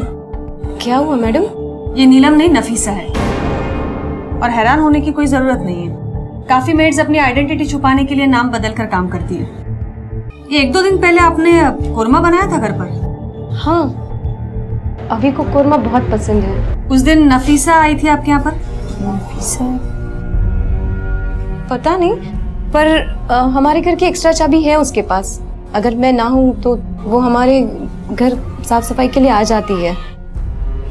क्या हुआ मैडम? ये नीलम नहीं, नफीसा है। और हैरान होने की कोई जरूरत नहीं है। काफी मेड्स अपनी आइडेंटिटी छुपाने के लिए नाम बदल कर काम करती है। ये 1-2 दिन पहले आपने कोरमा बनाया था घर पर। हाँ, अभी को कोरमा बहुत पसंद है। उस दिन नफीसा आई थी आपके यहाँ पर? नफीसा पता नहीं, पर हमारे घर की एक्स्ट्रा चाबी है उसके पास। अगर मैं ना हूँ तो वो हमारे घर साफ सफाई के लिए आ जाती है।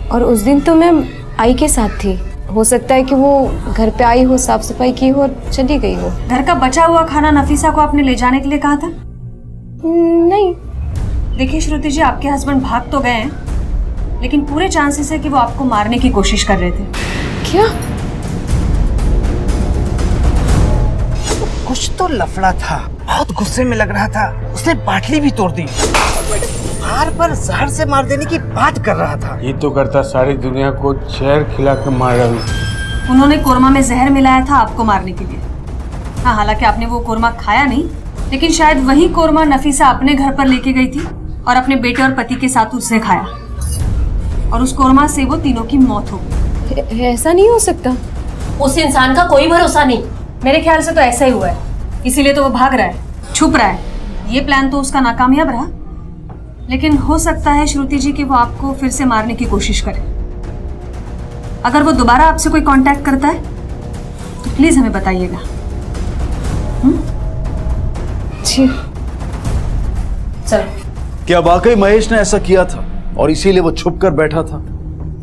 और उस दिन तो मैं आई के साथ थी। हो सकता है कि वो घर पे आई हो, साफ सफाई की हो और चली गई हो। घर का बचा हुआ खाना नफीसा को आपने ले जाने के लिए कहा था? नहीं। देखिए श्रुति जी, आपके हस्बैंड भाग तो गए हैं, लेकिन पूरे चांसेस है कि वो आपको मारने की कोशिश कर रहे थे। क्या? कुछ तो लफड़ा था, बहुत गुस्से में लग रहा था। उसने बाटली भी तोड़ दी। बार बार जहर से मार देने की बात कर रहा था। ये तो करता सारी दुनिया को जहर खिला कर मार रहा हूँ। उन्होंने कोरमा में जहर मिलाया था आपको मारने के लिए। हाँ, हालांकि आपने वो कोरमा खाया नहीं, लेकिन शायद वही कोरमा नफीसा अपने घर पर लेके गई थी और अपने बेटे और पति के साथ उसने खाया, और उस कोरमा से वो तीनों की मौत हो गई। ऐसा नहीं हो सकता। उस इंसान का कोई भरोसा नहीं। मेरे ख्याल से तो ऐसा ही हुआ है, इसीलिए तो वो भाग रहा है, छुप रहा है। ये प्लान तो उसका नाकामयाब रहा, लेकिन हो सकता है श्रुति जी कि वो आपको फिर से मारने की कोशिश करे। अगर वो दोबारा आपसे कोई कांटेक्ट करता है तो प्लीज हमें बताइएगा। जी चलो। क्या वाकई महेश ने ऐसा किया था और इसीलिए वो छुप कर बैठा था?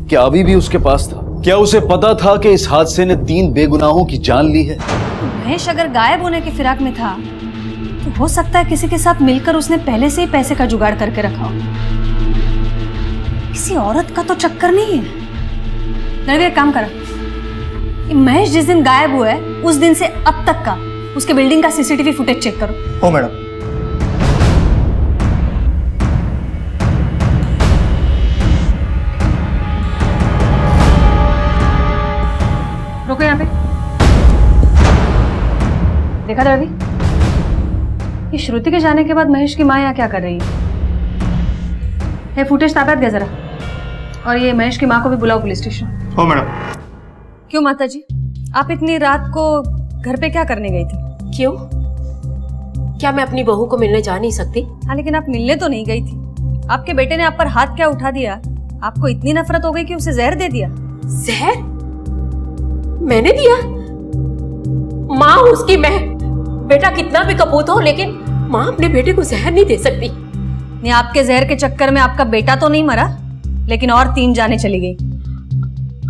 क्या अभी भी उसके पास था? क्या उसे पता था कि इस हादसे ने 3 बेगुनाहों की जान ली है? महेश अगर गायब होने की फिराक में था तो हो सकता है किसी के साथ मिलकर उसने पहले से ही पैसे का जुगाड़ करके रखा हो। किसी औरत का तो चक्कर नहीं है। दळवी एक काम करा, महेश जिस दिन गायब हुआ है उस दिन से अब तक का उसके बिल्डिंग का सीसीटीवी फुटेज चेक करो। हो मैडम। रुको यहाँ पे। देखा दळवी, ये श्रुति के जाने के बाद महेश की माँ यहाँ क्या कर रही है? ये फुटेज ताब्यात घ्या जरा, और ये महेश की माँ को भी बुलाओ पुलिस स्टेशन। हो मैडम। क्यों माता जी, आप इतनी रात को घर पे क्या करने गई थी? क्यों? क्या मैं अपनी बहू को मिलने जा नहीं सकती? हाँ, लेकिन आप मिलने तो नहीं गई थी। आपके बेटे ने आप पर हाथ क्या उठा दिया? आपको इतनी नफरत हो गई कि उसे जहर दे दिया। जहर? मैंने दिया? माँ उसकी मैं, बेटा कितना भी कपूत हो, लेकिन माँ अपने बेटे को जहर नहीं दे सकती। नहीं, आपके जहर के चक्कर में आपका बेटा तो नहीं मरा, लेकिन और 3 जानें चली गई।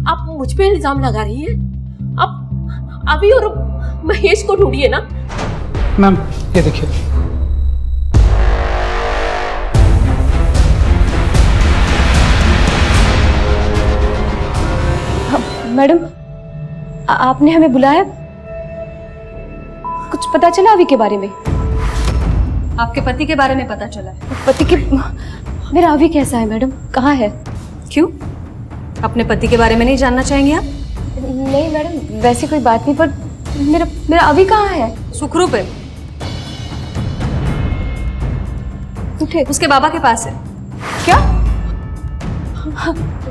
आप मुझ पे इल्जाम लगा रही हैं? आप अभी और महेश को ढूंढिए ना। मैम ये देखिए। मैडम, आपने हमें बुलाया? कुछ पता चला अभी के बारे में? आपके पति के बारे में पता चला है। पति के? मेरा अभी कैसा है मैडम? कहाँ है? क्यों? अपने पति के बारे में नहीं जानना चाहेंगे आप? नहीं मैडम, वैसी कोई बात नहीं, पर मेरा अभी कहाँ है? सुखरूप है। उठे। उसके बाबा के पास है। क्या?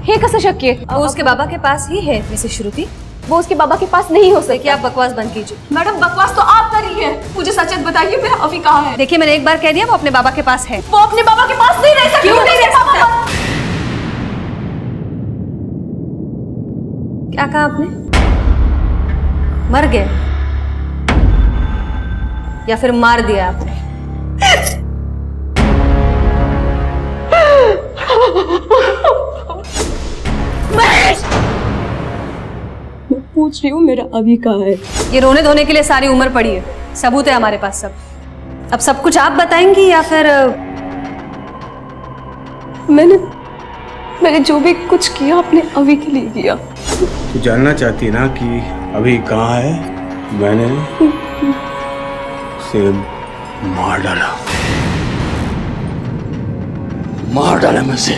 हे कसं शक्य? वो उसके बाबा के पास ही है मिसेस श्रुति। वो उसके बाबा के पास नहीं हो सकता। देखिए आप बकवास बंद कीजिए। मैडम बकवास तो आप कर रही है, मुझे सच बताइए मेरा अभी कहाँ है? देखिए मैंने एक बार कह दिया वो अपने बाबा के पास है। वो अपने बाबा के पास नहीं रह सकता। क्यों नहीं रह सकता? क्या कहा आपने? मर गए या फिर मार दिया आपने? मैं पूछ रही हूँ मेरा अभी कहाँ है? ये रोने धोने के लिए सारी उम्र पड़ी है, सबूत है हमारे पास सब। अब सब कुछ आप बताएंगी या फिर? मैंने जो भी कुछ किया अपने अभी के लिए किया। तू जानना चाहती है ना कि अभी कहाँ है? मैंने उसे मार डाला, मार डाला मैं उसे।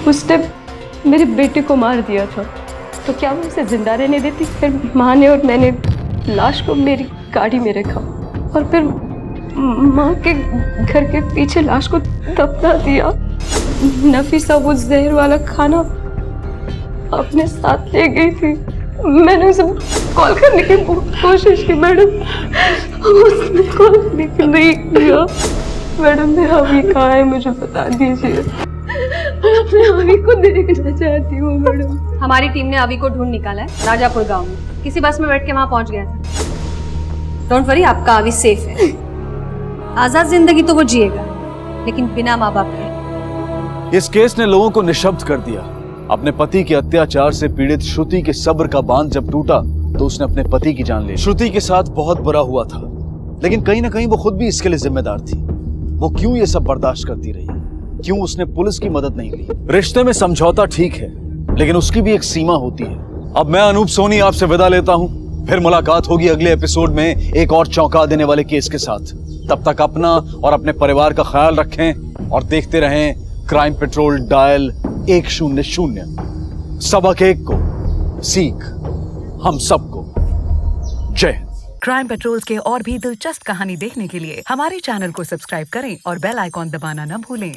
उसने मेरे बेटे को मार दिया था, तो क्या मैं उसे जिंदा रहने देती? फिर माँ ने और मैंने लाश को मेरी गाड़ी में रखा और फिर माँ के घर के पीछे लाश को दफना दिया। नफीसा वो जहर वाला खाना अपने साथ ले गई थी। मैंने उसे कॉल करने की कोशिश की मैडम, उसने कॉल नहीं किया। मैडम मेरा अभी कहाँ है मुझे बता दीजिए, मैं अपने अभी को देखना चाहती हूँ मैडम। हमारी टीम ने अभी को ढूंढ निकाला है राजापुर गांव में, किसी बस में बैठ के वहां पहुंच गया था। डोंट वरी, आपका अभी सेफ है। आजाद जिंदगी तो वो जिएगा, लेकिन बिना माँ बाप के। इस केस ने लोगों को निशब्द कर दिया। अपने पति के अत्याचार से पीड़ित श्रुति के सब्र का बांध जब टूटा तो उसने अपने पति की जान ली। श्रुति के साथ बहुत बुरा हुआ था, लेकिन कहीं ना कहीं वो खुद भी इसके लिए जिम्मेदार थी। वो क्यों ये सब बर्दाश्त करती रही? क्यों उसने पुलिस की मदद नहीं ली? रिश्ते में समझौता ठीक है, लेकिन उसकी भी एक सीमा होती है। अब मैं अनूप सोनी आपसे विदा लेता हूँ। फिर मुलाकात होगी अगले एपिसोड में एक और चौंका देने वाले केस के साथ। तब तक अपना और अपने परिवार का ख्याल रखें और देखते रहें क्राइम पेट्रोल डायल 100। सबक एक को, सीख हम सबको। जय हिंद। क्राइम पेट्रोल के और भी दिलचस्प कहानी देखने के लिए हमारे चैनल को सब्सक्राइब करें और बेल आइकॉन दबाना न भूलें।